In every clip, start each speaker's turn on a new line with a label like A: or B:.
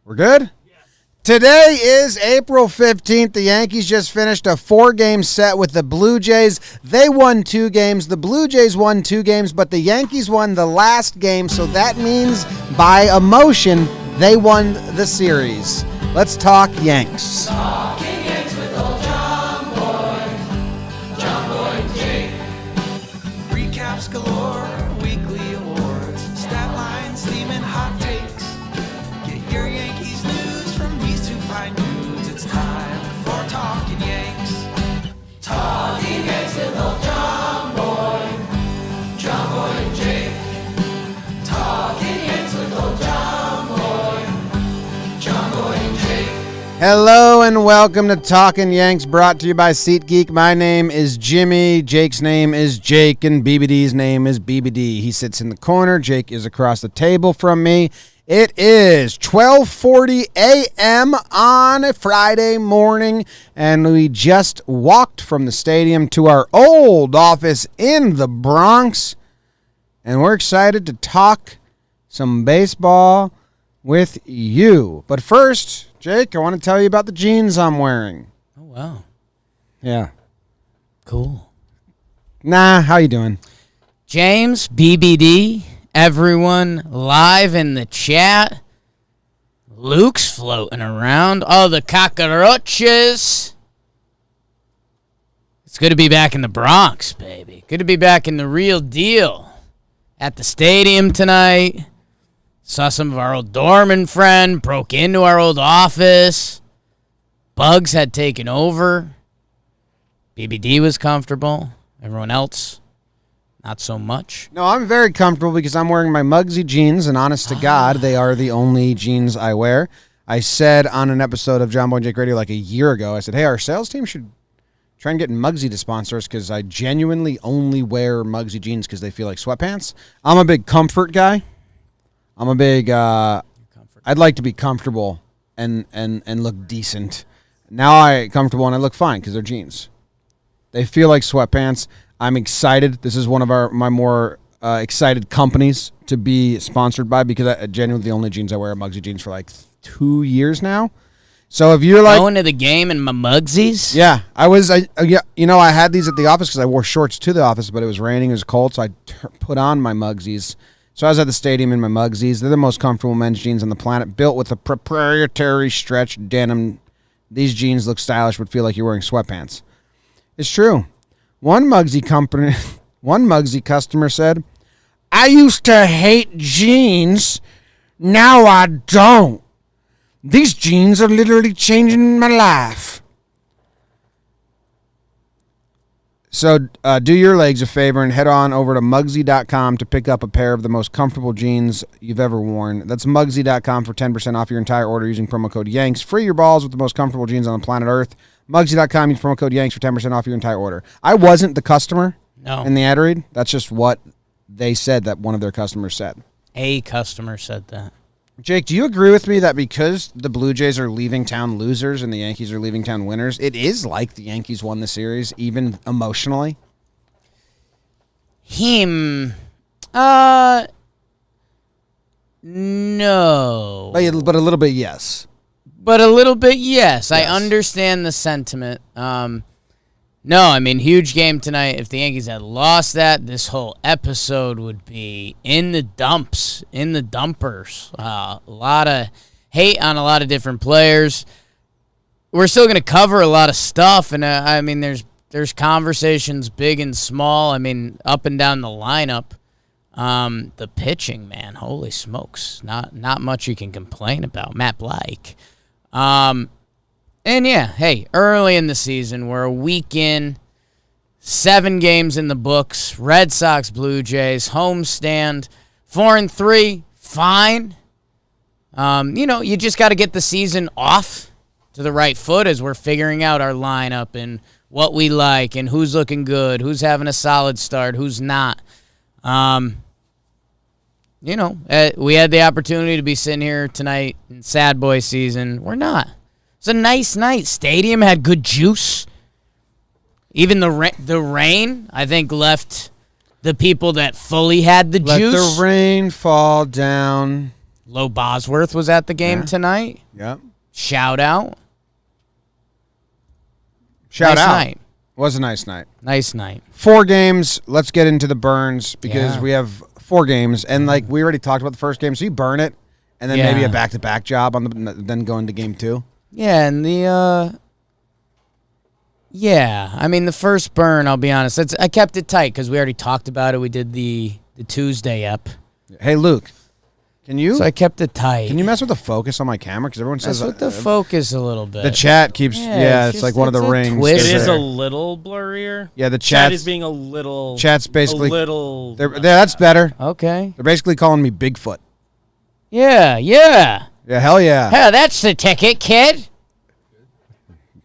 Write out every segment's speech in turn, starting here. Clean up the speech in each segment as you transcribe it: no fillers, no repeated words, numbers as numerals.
A: We're good? Yes. Today is April 15th. The Yankees just finished a 4-game set with the Blue Jays. They won 2 games. The Blue Jays won 2 games, but the Yankees won the last game, so that means by emotion, they won the series. Let's talk Yanks.
B: Talking Yanks with old John Boy and Jake. Recaps galore, weekly awards, stat lines, steam and hot takes. Get your Yankees news from these two fine dudes. It's time for Talkin' Yanks. Talking Yanks with old John Boy and Jake. Talking Yanks with old John Boy and Jake.
A: Hello and welcome to Talkin' Yanks, brought to you by SeatGeek. My name is Jimmy, Jake's name is Jake, and BBD's name is BBD. He sits in the corner. Jake is across the table from me. It is 12:40 a.m. on a Friday morning, and we just walked from the stadium to our old office in the Bronx, and we're excited to talk some baseball with you. But first, Jake, I want to tell you about the jeans I'm wearing.
C: Oh, wow.
A: Yeah.
C: Cool.
A: Nah, how you doing?
C: James, BBD, everyone live in the chat. Luke's floating around. Oh, the cockroaches. It's good to be back in the Bronx, baby. Good to be back in the real deal. At the stadium tonight. Saw some of our old Dorman friend, broke into our old office. Bugs had taken over. BBD was comfortable. Everyone else, not so much.
A: No, I'm very comfortable because I'm wearing my Muggsy jeans, and honest to God, they are the only jeans I wear. I said on an episode of John Boy and Jake Radio like a year ago, I said, hey, our sales team should try and get Muggsy to sponsor us because I genuinely only wear Muggsy jeans because they feel like sweatpants. I'm a big comfort guy. I'm a big, I'd like to be comfortable and look decent. Now I'm comfortable and I look fine because they're jeans. They feel like sweatpants. I'm excited. This is one of my more excited companies to be sponsored by because I genuinely the only jeans I wear are Muggsy jeans for like 2 years now. So if you're like
C: going to the game in my Muggsies?
A: Yeah, I had these at the office because I wore shorts to the office, but it was raining, it was cold, so I put on my Muggsies. So I was at the stadium in my Muggsies. They're the most comfortable men's jeans on the planet, built with a proprietary stretch denim. These jeans look stylish but feel like you're wearing sweatpants. It's true. One Muggsy customer said, I used to hate jeans. Now I don't. These jeans are literally changing my life. So do your legs a favor and head on over to Muggsy.com to pick up a pair of the most comfortable jeans you've ever worn. That's Muggsy.com for 10% off your entire order using promo code Yanks. Free your balls with the most comfortable jeans on the planet Earth. Muggsy.com, use promo code Yanks for 10% off your entire order. I wasn't the customer in the ad read. That's just what they said that one of their customers said.
C: A customer said that.
A: Jake, do you agree with me that because the Blue Jays are leaving town losers and the Yankees are leaving town winners, it is like the Yankees won the series, even emotionally?
C: No.
A: But a little bit, yes.
C: But a little bit, yes. I understand the sentiment. No, I mean, huge game tonight. If the Yankees had lost that, this whole episode would be in the dumps, in the dumpers. A lot of hate on a lot of different players. We're still going to cover a lot of stuff, and I mean, there's conversations big and small. I mean, up and down the lineup. The pitching, man, holy smokes, not much you can complain about. Matt Blake. And yeah, hey, early in the season, we're a week in, 7 games in the books, Red Sox, Blue Jays, homestand, 4-3, fine. You just got to get the season off to the right foot as we're figuring out our lineup and what we like and who's looking good, who's having a solid start, who's not. We had the opportunity to be sitting here tonight in Sad Boy season. We're not. It's a nice night. Stadium had good juice. Even the rain, I think, left the people that fully had the juice.
A: Let the rain fall down.
C: Lo Bosworth was at the game tonight.
A: Yep.
C: Shout out.
A: Shout
C: Nice
A: out.
C: night.
A: Was a nice night.
C: Nice night.
A: 4 games. Let's get into the burns because
C: Yeah.
A: we have 4 games. And, like, we already talked about the first game, so you burn it. And then maybe
C: Yeah.
A: a back-to-back job on then go into game 2.
C: Yeah, and the I mean the first burn, I'll be honest, I kept it tight because we already talked about it. We did the Tuesday up.
A: Hey, Luke, can you
C: So I kept it tight.
A: mess with the focus on my camera? Because everyone
C: Mess
A: says
C: with the focus a little bit.
A: the chat keeps
C: Yeah,
A: it's
C: it's
A: like
C: just-
A: one of the
C: it's a
A: rings.
C: twist.
D: It is
A: there.
D: a little blurrier.
A: Yeah, the
D: Chat
A: chat's
D: is being a little.
A: Chat's basically
D: a little.
A: that's better.
C: Okay.
A: They're basically calling me Bigfoot.
C: Yeah.
A: Yeah, hell yeah.
C: Hell, that's the ticket, kid.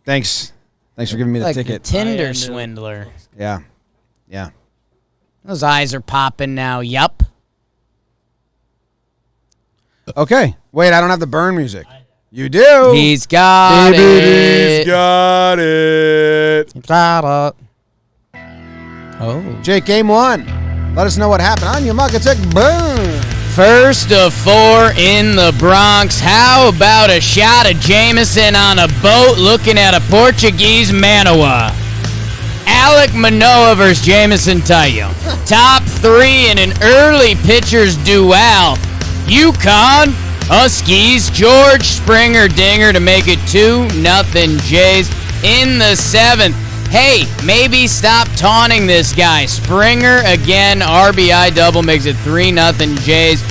A: Thanks for giving me the
C: Like
A: ticket.
C: the Tinder
D: I am,
C: swindler.
A: Yeah.
C: Those eyes are popping now. Yup.
A: Okay. Wait, I don't have the burn music. You do.
C: He's got it.
A: He's got it.
C: Got it. Oh.
A: Jake, game 1. Let us know what happened on your Muckatic Burn.
C: First of 4 in the Bronx. How about a shot of Jameson on a boat looking at a Portuguese Manoa? Alec Manoa versus Jameson Tayo. Top 3 in an early pitcher's duel. UConn Huskies. George Springer dinger to make it 2-0 Jays in the 7th. Hey, maybe stop taunting this guy. Springer again, RBI double makes it 3-0 Jays.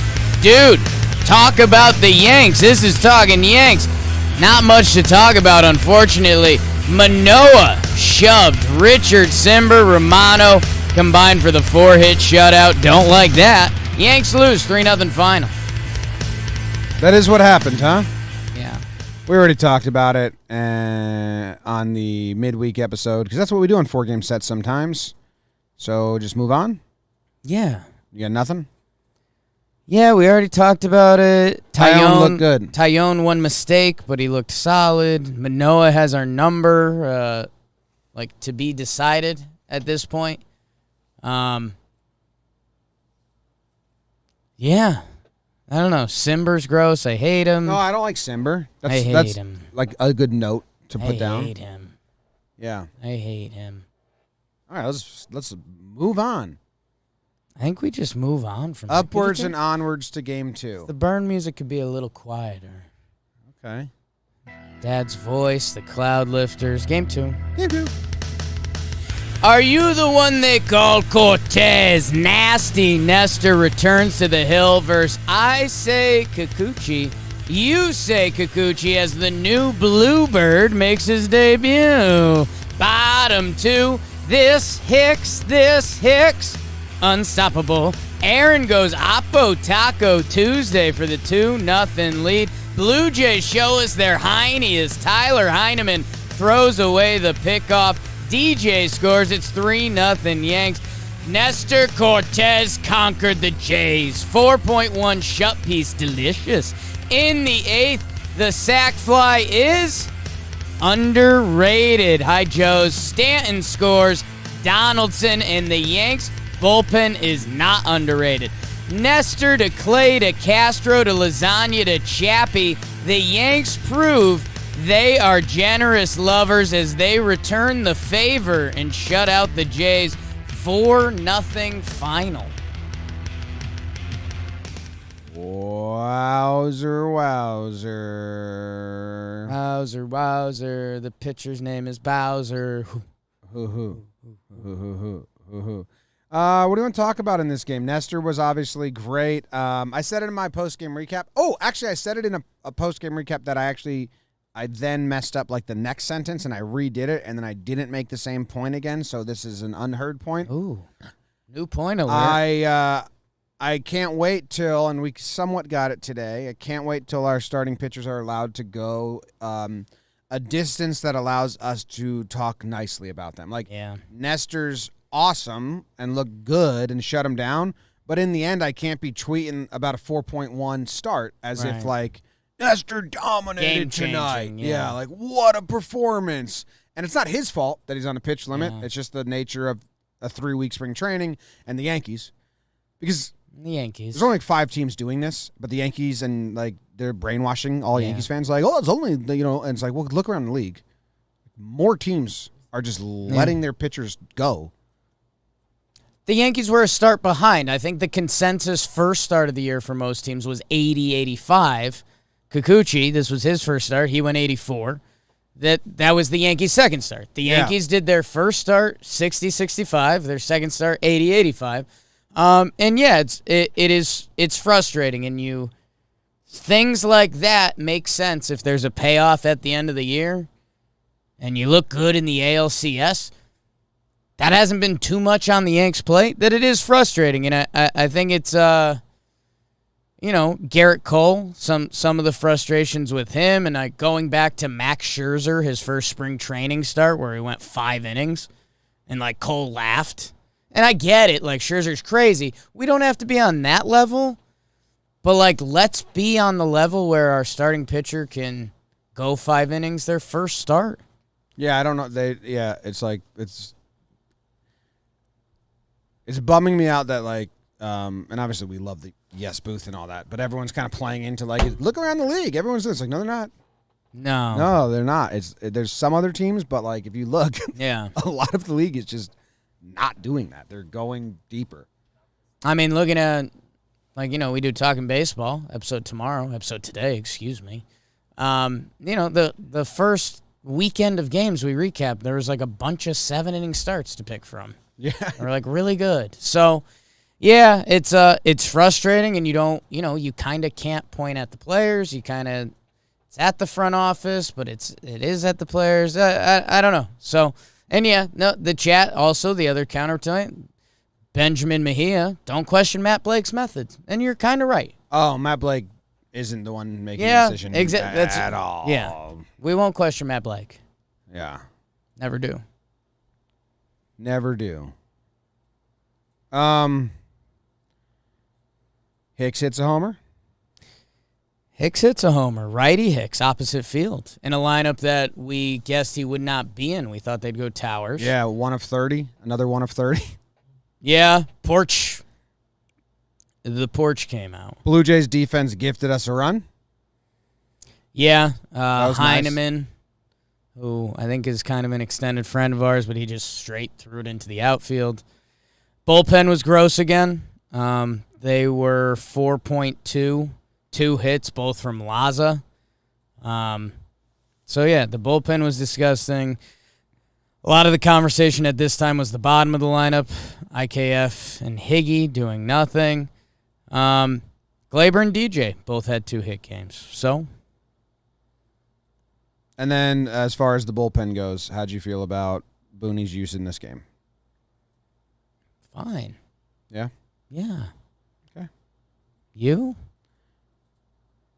C: Dude, talk about the Yanks. This is talking Yanks. Not much to talk about, unfortunately. Manoa shoved Richard Simber, Romano combined for the 4-hit shutout. Don't like that. Yanks lose 3-0 final.
A: That is what happened, huh?
C: Yeah.
A: We already talked about it on the midweek episode because that's what we do on 4-game sets sometimes. So just move on.
C: Yeah.
A: You got nothing?
C: Yeah, we already talked about it.
A: Tyone looked good.
C: Tyone one mistake, but he looked solid. Manoa has our number, to be decided at this point. Yeah. I don't know. Simber's gross. I hate him.
A: No, I don't like Simber.
C: I hate
A: that's
C: him.
A: like a good note to put
C: I
A: down.
C: hate him.
A: Yeah.
C: I hate him.
A: All right, let's move on.
C: I think we just move on from
A: Upwards
C: that.
A: and onwards to game 2.
C: The burn music could be a little quieter.
A: Okay.
C: Dad's voice, the cloud lifters. Game 2.
A: Game 2.
C: Are you the one they call Cortez? Nasty Nestor returns to the hill versus I say Kikuchi. You say Kikuchi as the new Bluebird makes his debut. Bottom 2. This Hicks. Unstoppable. Aaron goes Oppo Taco Tuesday for the 2-0 lead. Blue Jays show us their Heine as Tyler Heineman throws away the pickoff. DJ scores. It's 3-0 Yanks. Nestor Cortez conquered the Jays. 4.1 shut piece. Delicious. In the 8th, the sack fly is underrated. Hi, Joe's. Stanton scores. Donaldson and the Yanks bullpen is not underrated. Nestor to Clay to Castro to Lasagna to Chappie. The Yanks prove they are generous lovers as they return the favor and shut out the Jays. 4-0 final.
A: Wowzer.
C: Wowzer. The pitcher's name is Bowser.
A: Hoo. What do you want to talk about in this game? Nestor was obviously great. I said it in my post-game recap. Oh, actually, I said it in a post-game recap that I then messed up like the next sentence and I redid it, and then I didn't make the same point again, so this is an unheard point.
C: Ooh, new point alert.
A: I can't wait till, and we somewhat got it today, I can't wait till our starting pitchers are allowed to go a distance that allows us to talk nicely about them. Like,
C: Yeah.
A: Nestor's awesome and looked good and shut him down, but in the end, I can't be tweeting about a 4.1 start as if,
C: Right.
A: like, Nestor dominated
C: Game-changing,
A: tonight.
C: yeah.
A: Like, what a performance. And it's not his fault that he's on a pitch limit.
C: Yeah.
A: It's just the nature of a 3-week spring training and the Yankees. Because
C: The Yankees.
A: There's only like 5 teams doing this, but the Yankees and like they're brainwashing all Yankees fans. Like, oh, it's only and it's like, well, look around the league. More teams are just letting their pitchers go.
C: The Yankees were a start behind. I think the consensus first start of the year for most teams was 80-85. Kikuchi, this was his first start. He went 84. That was the Yankees' second start. The Yankees did their first start 60-65. Their second start 80-85. And yeah, it's frustrating, and things like that make sense if there's a payoff at the end of the year, and you look good in the ALCS. That hasn't been too much on the Yanks' plate. That it is frustrating, and I think it's Garrett Cole, some of the frustrations with him, and going back to Max Scherzer, his first spring training start where he went 5 innings, and like Cole laughed. And I get it, like Scherzer's crazy. We don't have to be on that level, but like let's be on the level where our starting pitcher can go 5 innings their first start.
A: Yeah, I don't know. It's like it's bumming me out that like and obviously we love the yes booth and all that, but everyone's kind of playing into like look around the league. Everyone's this like no, they're not. No, they're not. There's some other teams, but like if you look, a lot of the league is just not doing that. They're going deeper.
C: I mean, looking at, we do Talkin Baseball, episode today, excuse me. The first weekend of games we recapped, there was like a bunch of 7-inning starts to pick from.
A: Yeah.
C: They're like really good. So, yeah, it's frustrating, and you kind of can't point at the players. It's at the front office, but it is at the players. I don't know. So, and the chat also, the other counter tonight, Benjamin Mejia, don't question Matt Blake's methods. And you're kind of right.
A: Oh, Matt Blake isn't the one making the decision at all.
C: Yeah, we won't question Matt Blake.
A: Yeah.
C: Never do.
A: Never do. Hicks hits a homer.
C: Hicks hits a homer. Righty Hicks, opposite field. In a lineup that we guessed he would not be in. We thought they'd go Towers.
A: Yeah, 1 of 30. Another 1 of 30.
C: Yeah, Porch. The Porch came out.
A: Blue Jays defense gifted us a run.
C: Yeah,
A: was
C: Heineman,
A: nice.
C: who I think is kind of an extended friend of ours, but he just straight threw it into the outfield. Bullpen was gross again. They were 4.2. 2 hits, both from Laza. So, yeah, the bullpen was disgusting. A lot of the conversation at this time was the bottom of the lineup. IKF and Higgy doing nothing. Glaber and DJ both had 2 hit games. So.
A: And then as far as the bullpen goes, how'd you feel about Booney's use in this game?
C: Fine.
A: Yeah?
C: Yeah.
A: Okay.
C: You?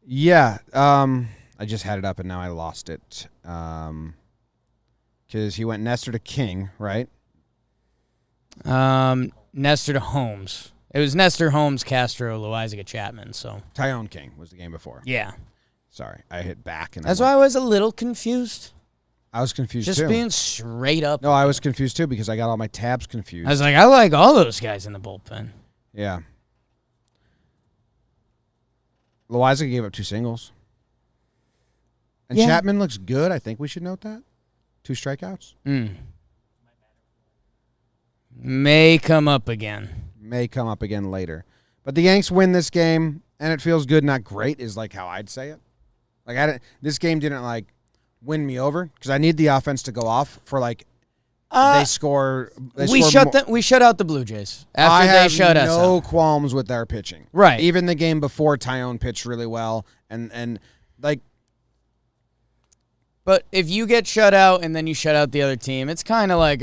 A: Yeah, I just had it up and now I lost it. Because he went Nestor to King, right?
C: Nestor to Holmes. It was Nestor, Holmes, Castro, Loizaga, Chapman. So
A: Tyone King was the game before.
C: yeah,
A: Sorry, I hit back. And
C: that's why I was a little confused.
A: I was confused
C: Just
A: too.
C: being straight up.
A: No, I was confused too because I got all my tabs confused.
C: I was like, I like all those guys in the bullpen.
A: Yeah. Loizaga gave up 2 singles. And
C: Yeah.
A: Chapman looks good. I think we should note that. 2 strikeouts.
C: May come up again.
A: May come up again later. But the Yanks win this game, and it feels good, not great, is like how I'd say it. Like this game didn't like win me over because I need the offense to go off for like they score.
C: We shut out the Blue Jays after they shut us out.
A: I have no qualms with their pitching.
C: Right.
A: Even the game before, Tyone pitched really well, and like.
C: But if you get shut out and then you shut out the other team, it's kind of like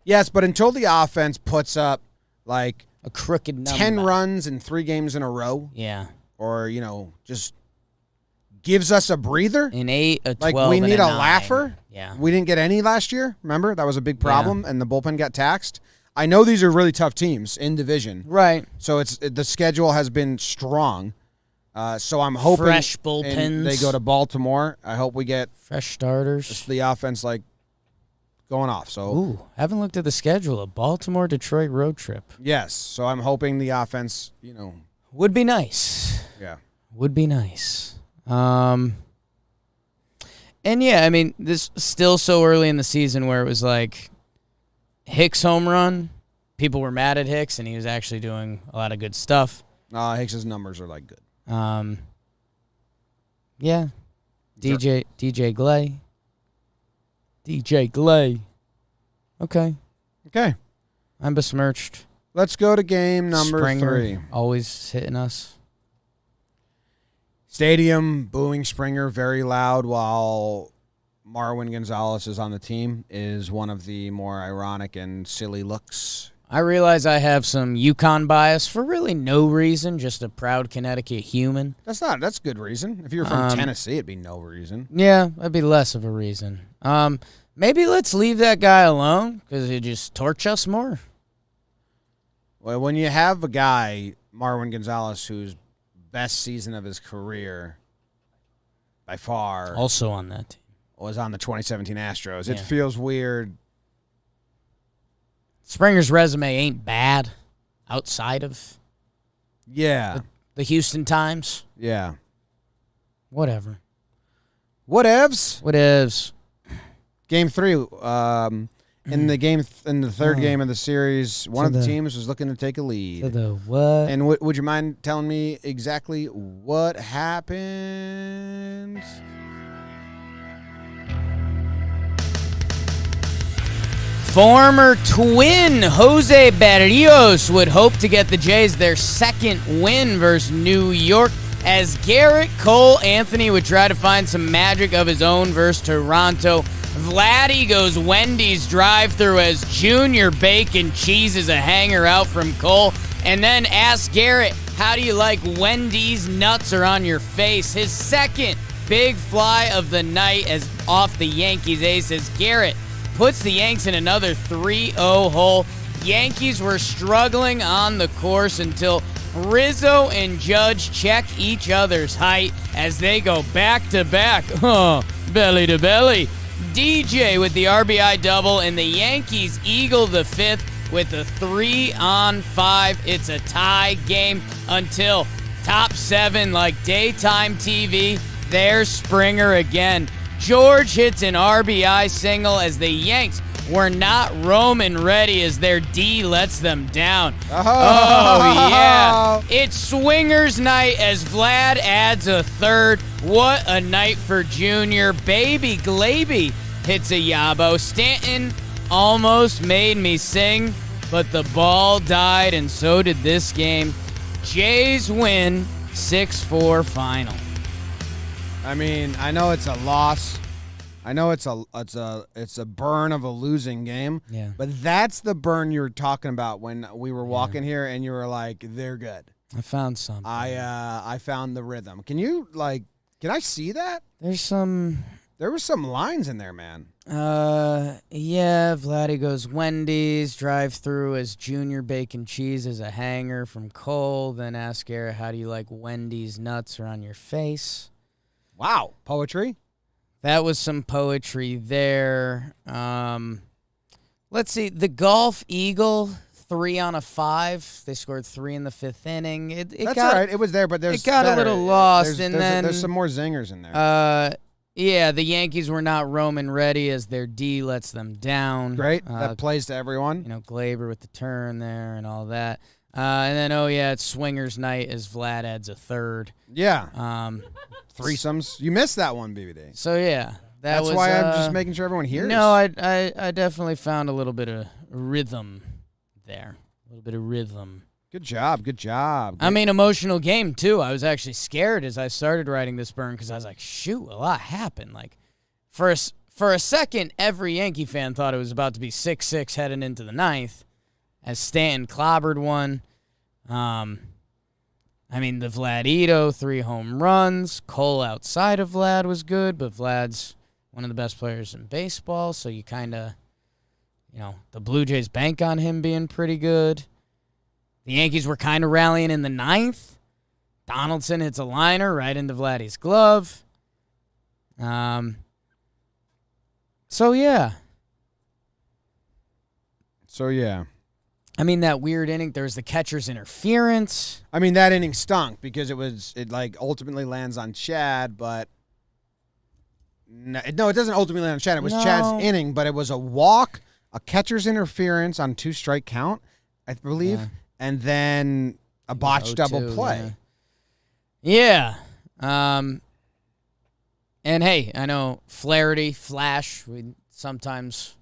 A: Yes, but until the offense puts up like
C: a crooked number.
A: 10 runs in 3 games in a row.
C: Yeah.
A: Or, just gives us a breather.
C: An 8, a 12,
A: like we need
C: and
A: a
C: 9.
A: laugher.
C: Yeah.
A: We didn't get any last year. Remember? That was a big problem, and the bullpen got taxed. I know these are really tough teams in division.
C: Right.
A: So the schedule has been strong. So I'm hoping
C: fresh bullpens.
A: They go to Baltimore. I hope we get
C: fresh starters.
A: the offense like going off. So
C: Ooh, haven't looked at the schedule. A Baltimore-Detroit road trip.
A: yes, so I'm hoping the offense,
C: Would be nice.
A: yeah.
C: Would be nice. And yeah, I mean, this is still so early in the season where it was like Hicks home run. People were mad at Hicks, and he was actually doing a lot of good stuff.
A: Hicks's numbers are like good.
C: Yeah. DJ Glay. DJ Glay. Okay.
A: Okay,
C: I'm besmirched.
A: let's go to game number
C: Springer
A: 3.
C: always hitting us.
A: Stadium booing Springer very loud while Marwin Gonzalez is on the team is one of the more ironic and silly looks.
C: I realize I have some Yukon bias for really no reason, just a proud Connecticut human.
A: That's good reason. If you were from Tennessee, it'd be no reason.
C: Yeah, that'd be less of a reason. Maybe let's leave that guy alone because he'd just torch us more.
A: Well, when you have a guy, Marwin Gonzalez, whose best season of his career by far
C: Also on that team.
A: was on the 2017 Astros, it
C: Yeah.
A: feels weird.
C: Springer's resume ain't bad outside of
A: Yeah.
C: the Houston Times.
A: Yeah.
C: Whatever.
A: Whatevs.
C: Whatevs.
A: Game 3. In the third game of the series, one of the teams was looking to take a lead.
C: To the what?
A: And would you mind telling me exactly what happened?
C: Former Twin Jose Berrios would hope to get the Jays their second win versus New York as Garrett Cole Anthony would try to find some magic of his own versus Toronto. Vladdy goes Wendy's drive-thru as Junior Bacon cheeses a hanger out from Cole, and then asks Garrett, how do you like Wendy's nuts are on your face? His second big fly of the night as off the Yankees ace as Garrett puts the Yanks in another 3-0 hole. Yankees were struggling on the course until Rizzo and Judge check each other's height as they go back-to-back. Belly to belly. DJ with the RBI double, and the Yankees eagle the fifth with a 3-on-5. It's a tie game until top 7 like daytime TV. There's Springer again. George hits an RBI single as the Yanks were not Roman ready as their D lets them down. Oh yeah. It's swingers night as Vlad adds a third. What a night for Junior. Baby Glaby hits a yabo. Stanton almost made me sing, but the ball died, and so did this game. Jays win 6-4 final.
A: I mean, I know it's a loss. I know it's a burn of a losing game.
C: Yeah.
A: But that's the burn you were talking about when we were walking here, and you were like, "They're good."
C: I found something.
A: I found the rhythm. Can I see that?
C: There's some.
A: There were some lines in there, man.
C: Yeah, Vladdy goes Wendy's, drive through as Junior Bacon Cheese as a hanger from Cole, then ask Garrett, how do you like Wendy's nuts are on your face?
A: Wow, poetry.
C: That was some poetry there. Let's see, the Golf Eagle, 3 on a 5. They scored 3 in the 5th inning.
A: That's all right. It was there, but
C: it got a little lost,
A: there's some more zingers in there.
C: Yeah, the Yankees were not Roman ready as their D lets them down.
A: Great. That plays to everyone.
C: Glaber with the turn there and all that. And then, it's swingers night as Vlad adds a third.
A: Yeah. Threesomes. You missed that one, BBD.
C: So, yeah.
A: That's why I'm just making sure everyone hears.
C: No, I definitely found a little bit of rhythm there. A little bit of rhythm.
A: Good job. Good job.
C: I mean, emotional game, too. I was actually scared as I started writing this burn because I was like, shoot, a lot happened. Like, for a second, every Yankee fan thought it was about to be 6-6 heading into the 9th as Stanton clobbered one. I mean, the Vladito, 3 home runs. Cole outside of Vlad was good, but Vlad's one of the best players in baseball, so you kind of, the Blue Jays bank on him being pretty good. The Yankees were kind of rallying in the 9th. Donaldson hits a liner right into Vladdy's glove. So, yeah.
A: So, yeah.
C: I mean, that weird inning, there's the catcher's interference.
A: I mean, that inning stunk because it ultimately lands on Chad, but no, it doesn't ultimately land on Chad. It was Chad's inning, but it was a walk, a catcher's interference on 2-strike count, I believe, and then a botched double play.
C: Yeah. And hey, I know Flaherty, Flash, we sometimes,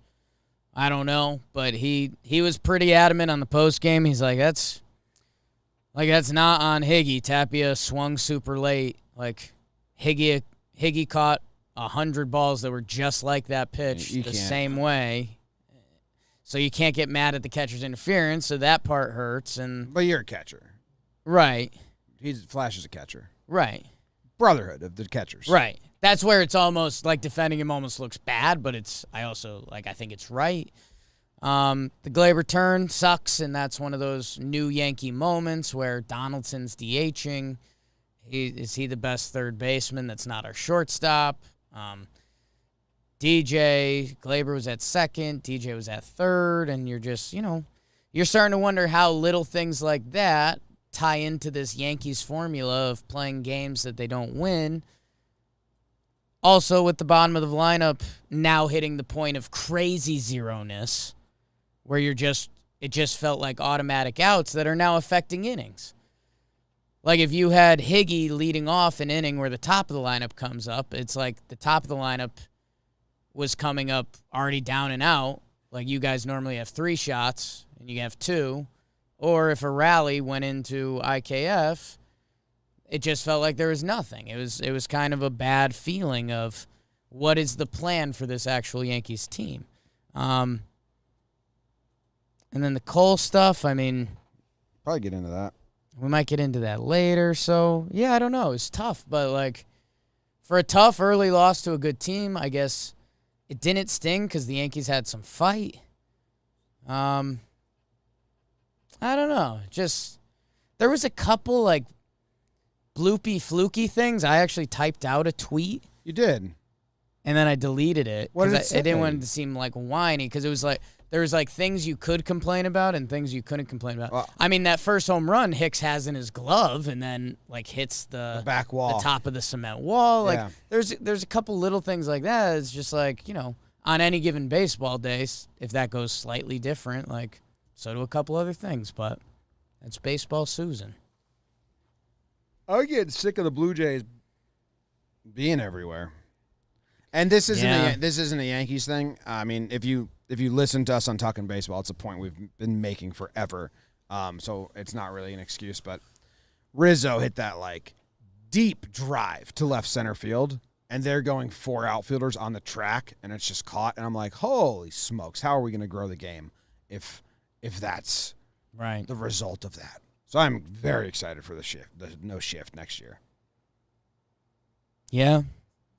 C: I don't know, but he was pretty adamant on the post game. He's like, that's not on Higgy. Tapia swung super late. Like Higgy caught 100 balls that were just like that pitch the same way. So you can't get mad at the catcher's interference. So that part hurts.
A: But you're a catcher,
C: right?
A: Flash is a catcher,
C: right?
A: Brotherhood of the catchers,
C: right? That's where it's almost like defending him almost looks bad, but I think it's right. The Glaber turn sucks, and that's one of those new Yankee moments where Donaldson's DHing. Is he the best third baseman that's not our shortstop? Glaber was at second, DJ was at third, and you're just, you're starting to wonder how little things like that tie into this Yankees formula of playing games that they don't win. Also, with the bottom of the lineup now hitting the point of crazy zero-ness, where it just felt like automatic outs that are now affecting innings. Like if you had Higgy leading off an inning where the top of the lineup comes up, it's like the top of the lineup was coming up already down and out. Like you guys normally have 3 shots and you have 2. Or if a rally went into IKF, it just felt like there was nothing. It was kind of a bad feeling of what is the plan for this actual Yankees team. And then the Cole stuff, I mean,
A: probably get into that.
C: We might get into that later. So, yeah, I don't know. It's tough. But, like, for a tough early loss to a good team, I guess it didn't sting because the Yankees had some fight. I don't know. Just there was a couple, like, bloopy, fluky things. I actually typed out a tweet.
A: You did?
C: And then I deleted it.
A: What did it say?
C: I didn't want it to seem, like, whiny because it was, like, there was, like, things you could complain about and things you couldn't complain about.
A: Well,
C: I mean, that first home run Hicks has in his glove and then, like, hits the
A: back wall,
C: the top of the cement wall. Like,
A: yeah.
C: there's a couple little things like that. It's just, like, on any given baseball day, if that goes slightly different, like, so do a couple other things. But that's baseball Susan.
A: I get sick of the Blue Jays being everywhere. And this isn't a Yankees thing. I mean, if you listen to us on Talkin Baseball, it's a point we've been making forever. So it's not really an excuse, but Rizzo hit that like deep drive to left center field, and they're going 4 outfielders on the track, and it's just caught. And I'm like, holy smokes, how are we going to grow the game if that's
C: right
A: the result of that? So I'm very excited for the no shift next year.
C: Yeah.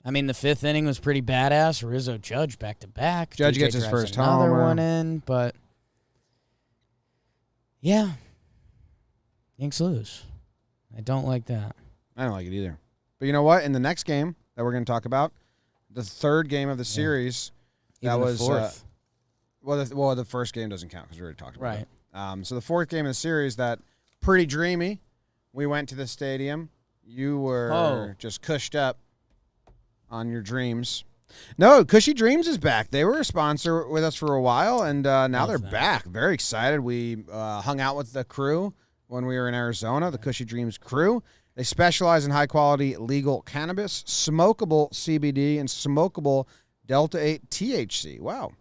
C: I mean, the 5th inning was pretty badass. Rizzo, Judge back-to-back.
A: Judge
C: DJ
A: gets his
C: drives
A: first
C: another
A: homer.
C: one in, but yeah, Yanks lose. I don't like that.
A: I don't like it either. But you know what? In the next game that we're going to talk about, the 3rd game of the series,
C: Even
A: that
C: the
A: was
C: 4th.
A: The first game doesn't count because we already talked about
C: Right.
A: it. So the 4th game of the series, that pretty dreamy. We went to the stadium. You were just cushed up on your dreams. No, Cushy Dreams is back. They were a sponsor with us for a while, and now they're back. Very excited. We hung out with the crew when we were in Arizona, the Cushy Dreams crew. They specialize in high-quality legal cannabis, smokable CBD, and smokable Delta-8 THC. Wow.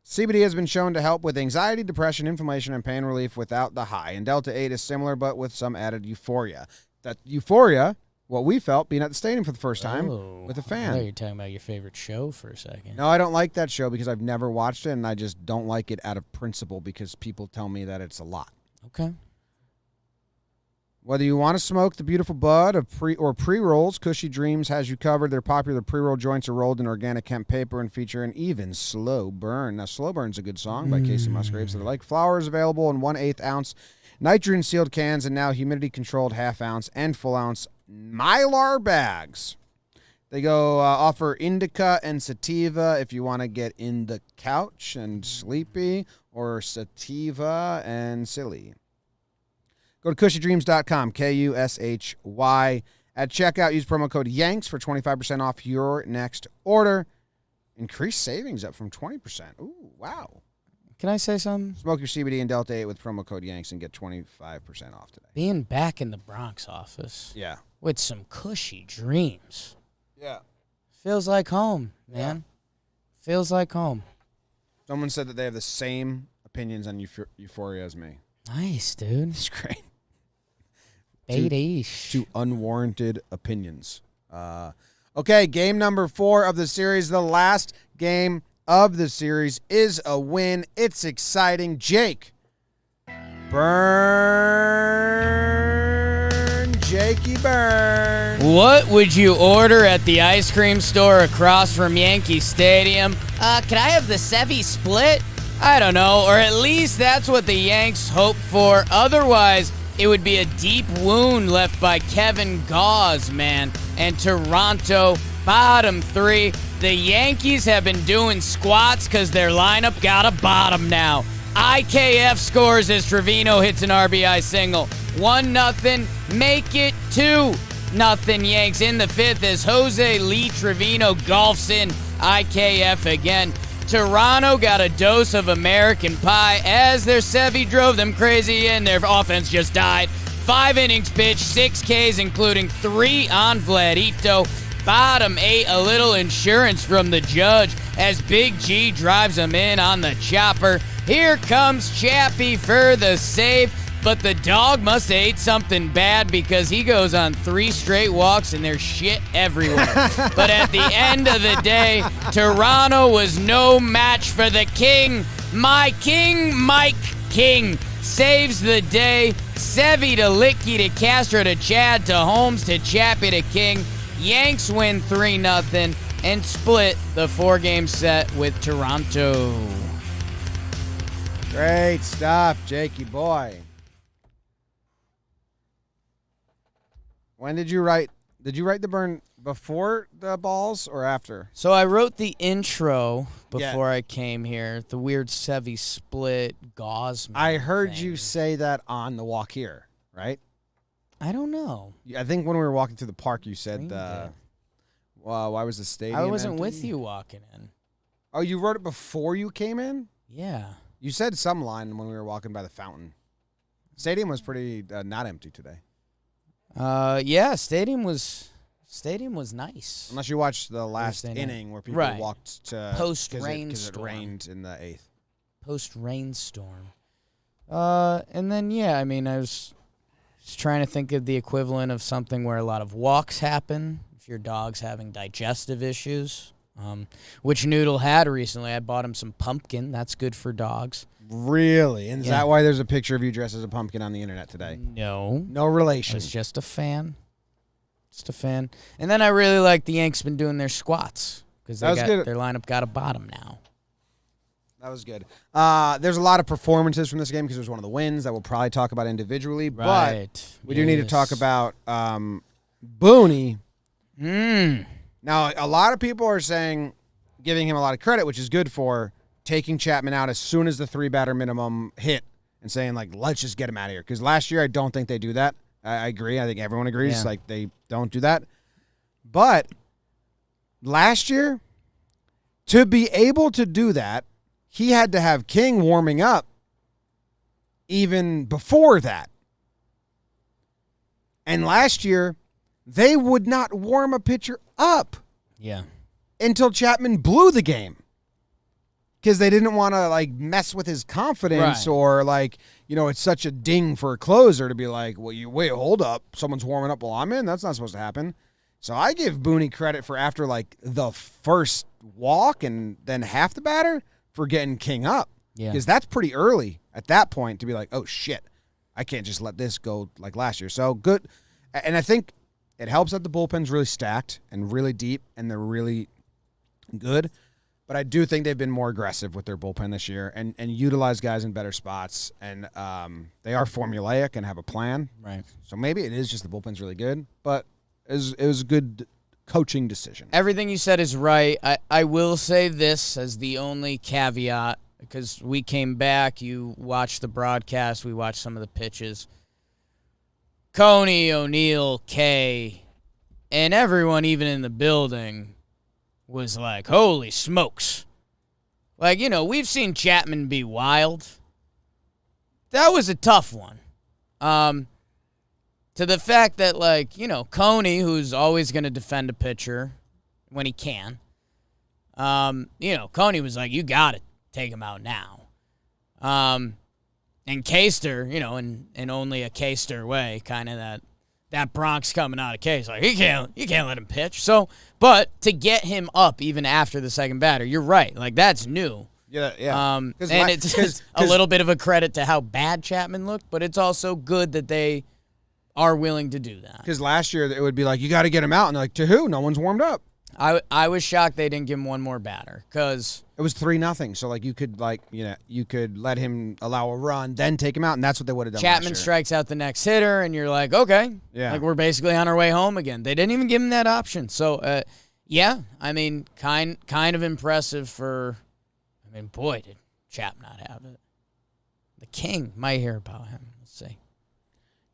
A: CBD has been shown to help with anxiety, depression, inflammation, and pain relief without the high. And Delta-8 is similar, but with some added euphoria. That euphoria, what we felt being at the stadium for the first time with a fan.
C: I thought you were talking about your favorite show for a second.
A: No, I don't like that show because I've never watched it, and I just don't like it out of principle because people tell me that it's a lot.
C: Okay.
A: Whether you want to smoke the beautiful bud of pre-rolls, Cushy Dreams has you covered. Their popular pre-roll joints are rolled in organic hemp paper and feature an even slow burn. Now, Slow Burn's a good song by Casey Musgraves. So they're like flowers available in 1/8 ounce nitrogen-sealed cans and now humidity-controlled half-ounce and full-ounce Mylar bags. They offer indica and sativa if you want to get in the couch and sleepy, or sativa and silly. Go to cushydreams.com, Kushy. At checkout, use promo code YANKS for 25% off your next order. Increased savings up from 20%. Ooh, wow.
C: Can I say something?
A: Smoke your CBD and Delta 8 with promo code YANKS and get 25% off today.
C: Being back in the Bronx office
A: Yeah.
C: with some cushy dreams.
A: Yeah.
C: Feels like home, man. Feels like home.
A: Someone said that they have the same opinions on Euphoria as me.
C: Nice, dude.
A: It's great.
C: Badish.
A: To unwarranted opinions. Okay, game number 4 of the series. The last game of the series is a win. It's exciting. Jake. Burn. Jakey burn.
C: What would you order at the ice cream store across from Yankee Stadium? Could I have the Sevy split? I don't know, or at least that's what the Yanks hope for. Otherwise, it would be a deep wound left by Kevin Gauze, man. And Toronto, bottom 3. The Yankees have been doing squats because their lineup got a bottom now. IKF scores as Trevino hits an RBI single. 1-0, make it 2-0 Yanks in the 5th as Jose Lee Trevino golfs in IKF again. Toronto got a dose of American pie as their Sevy drove them crazy and their offense just died. 5 innings pitched, 6 Ks, including 3 on Vladito. Bottom 8, a little insurance from the judge as Big G drives him in on the chopper. Here comes Chappie for the save, but the dog must have ate something bad because he goes on 3 straight walks and there's shit everywhere. But at the end of the day, Toronto was no match for the King. My King, Mike King, saves the day. Sevy to Licky to Castro to Chad to Holmes to Chappie to King. Yanks win 3-0 and split the 4-game set with Toronto.
A: Great stuff, Jakey boy. When did you write? Did you write the burn before the balls or after?
C: So I wrote the intro before I came here. The weird Sevy split gauze.
A: I heard
C: thing.
A: you say that on the walk here, right?
C: I don't know.
A: I think when we were walking through the park, you said,
C: Maybe.
A: well, why was the stadium
C: I wasn't
A: empty?
C: with you walking in.
A: Oh, you wrote it before you came in?
C: Yeah.
A: You said some line when we were walking by the fountain. Stadium was pretty not empty today.
C: Yeah, stadium was nice.
A: Unless you watched the last
C: Thursday night.
A: inning where people
C: Right.
A: walked to
C: Post-rainstorm.
A: because it rained in the 8th.
C: Post rainstorm. And then I mean I was just trying to think of the equivalent of something where a lot of walks happen if your dog's having digestive issues. Which Noodle had recently. I bought him some pumpkin. That's good for dogs.
A: Really? And is
C: Yeah.
A: that why there's a picture of you dressed as a pumpkin on the internet today?
C: No.
A: No
C: I
A: relation.
C: was just a fan. Just a fan. And then I really like the Yanks been doing their squats because
A: That was good.
C: their lineup got a bottom now.
A: That was good. There's a lot of performances from this game because it was one of the wins that we'll probably talk about individually.
C: Right.
A: But we do need to talk about Booney.
C: Mm.
A: Now, a lot of people are saying, giving him a lot of credit, which is good for taking Chapman out as soon as the 3-batter minimum hit and saying, like, let's just get him out of here. Because last year, I don't think they do that. I agree. I think everyone agrees.
C: Yeah.
A: Like, they don't do that. But last year, to be able to do that, he had to have King warming up even before that. And last year, they would not warm a pitcher up
C: Yeah.
A: until Chapman blew the game. Because they didn't want to, like, mess with his confidence
C: Right.
A: or, like, it's such a ding for a closer to be like, well, wait, hold up. Someone's warming up while I'm in? That's not supposed to happen. So I give Booney credit for after, like, the first walk and then half the batter for getting King up.
C: Yeah.
A: Because that's pretty early at that point to be like, oh, shit, I can't just let this go like last year. So good. And I think it helps that the bullpen's really stacked and really deep and they're really good. But I do think they've been more aggressive with their bullpen this year and utilize guys in better spots. And they are formulaic and have a plan.
C: Right.
A: So maybe it is just the bullpen's really good. But it was a good coaching decision.
C: Everything you said is right. I will say this as the only caveat. because we came back. You watched the broadcast. We watched some of the pitches. Coney, O'Neill, Kay, and everyone even in the building was like, holy smokes. Like, we've seen Chapman be wild. That was a tough one. To the fact that, Coney, who's always going to defend a pitcher when he can, Coney was like, you got to take him out now. And Caster, in only a Caster way, kind of that Bronx coming out of Case, like, you can't let him pitch. So, but to get him up even after the second batter, you're right. Like, that's new.
A: Yeah.
C: And it's a little bit of a credit to how bad Chapman looked, but it's also good that they are willing to do that.
A: Because last year it would be like, you got to get him out. And they're like, to who? No one's warmed up.
C: I was shocked they didn't give him one more batter because
A: it was 3-0. So you could let him allow a run, then take him out, and that's what they would have done.
C: Chapman strikes out the next hitter, and you're like, okay, like we're basically on our way home again. They didn't even give him that option. So I mean, kind of impressive for. I mean, boy, did Chap not have it. The King might hear about him. Let's see.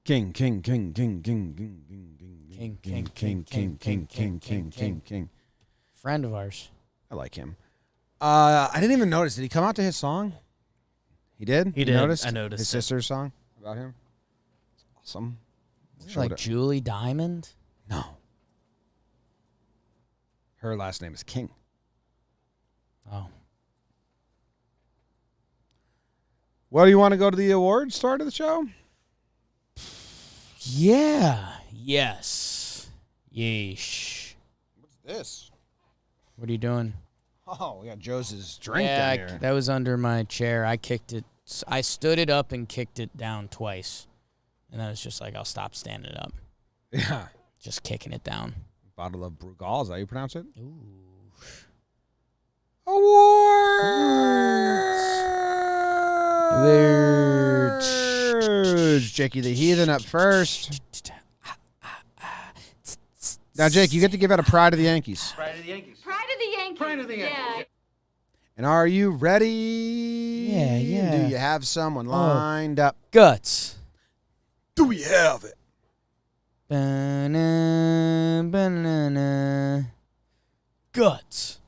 A: King.
C: Friend of ours.
A: I like him. I didn't even notice. Did he come out to his song? He did?
D: He did.
A: Noticed?
D: I noticed
A: his sister's song about him. It's awesome.
C: Like Julie Diamond?
A: No. Her last name is King.
C: Oh.
A: Well, do you want to go to the awards start of the show?
C: Yeah. Yes. Yeesh.
A: What's this?
C: What are you doing?
A: Oh, we got Jose's drink down here.
C: That was under my chair. I kicked it. I stood it up and kicked it down twice. And I was just like, I'll stop standing up.
A: Yeah.
C: Just kicking it down.
A: Bottle of Brugal, is that how you pronounce it?
C: Ooh.
A: Awards. Jakey the Heathen up first. Now, Jake, you get to give out a pride of the Yankees.
E: Pride of the Yankees.
F: Pride of the Yankees.
E: Pride of the Yankees.
F: Yeah.
A: And are you ready?
C: Yeah.
A: Do you have someone lined up?
C: Guts.
A: Do we have it?
C: Banana. Guts.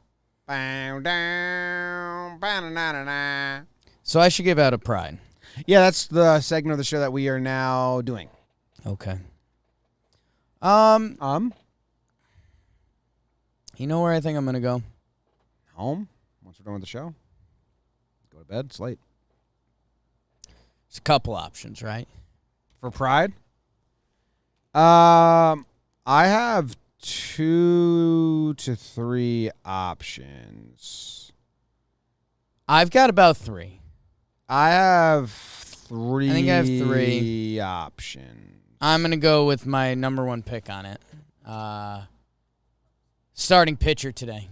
A: Bow down, ba-na-na-na-na.
C: So I should give out a pride.
A: Yeah, that's the segment of the show that we are now doing.
C: Okay. You know where I think I'm going to go?
A: Home? Once we're done with the show? Go to bed. It's late.
C: There's a couple options, right?
A: For pride? I have 2 to 3 options.
C: I've got about 3.
A: I have 3.
C: I think I have 3
A: options.
C: I'm going to go with my number 1 pick on it. Starting pitcher today,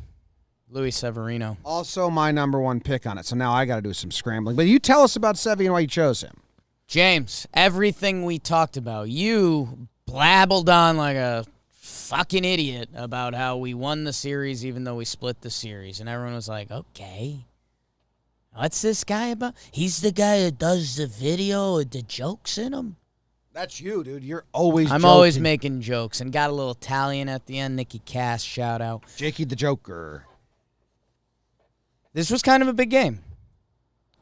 C: Luis Severino.
A: Also my number 1 pick on it. So now I got to do some scrambling. But you tell us about Sevy and why you chose him.
C: James, everything we talked about, you blabbled on like a fucking idiot about how we won the series even though we split the series. And everyone was like, okay, what's this guy about? He's the guy that does the video with the jokes in him.
A: That's you, dude. You're always
C: I'm
A: joking.
C: always making jokes and got a little Italian at the end. Nikki Cass, shout out.
A: Jakey the Joker.
C: This was kind of a big game.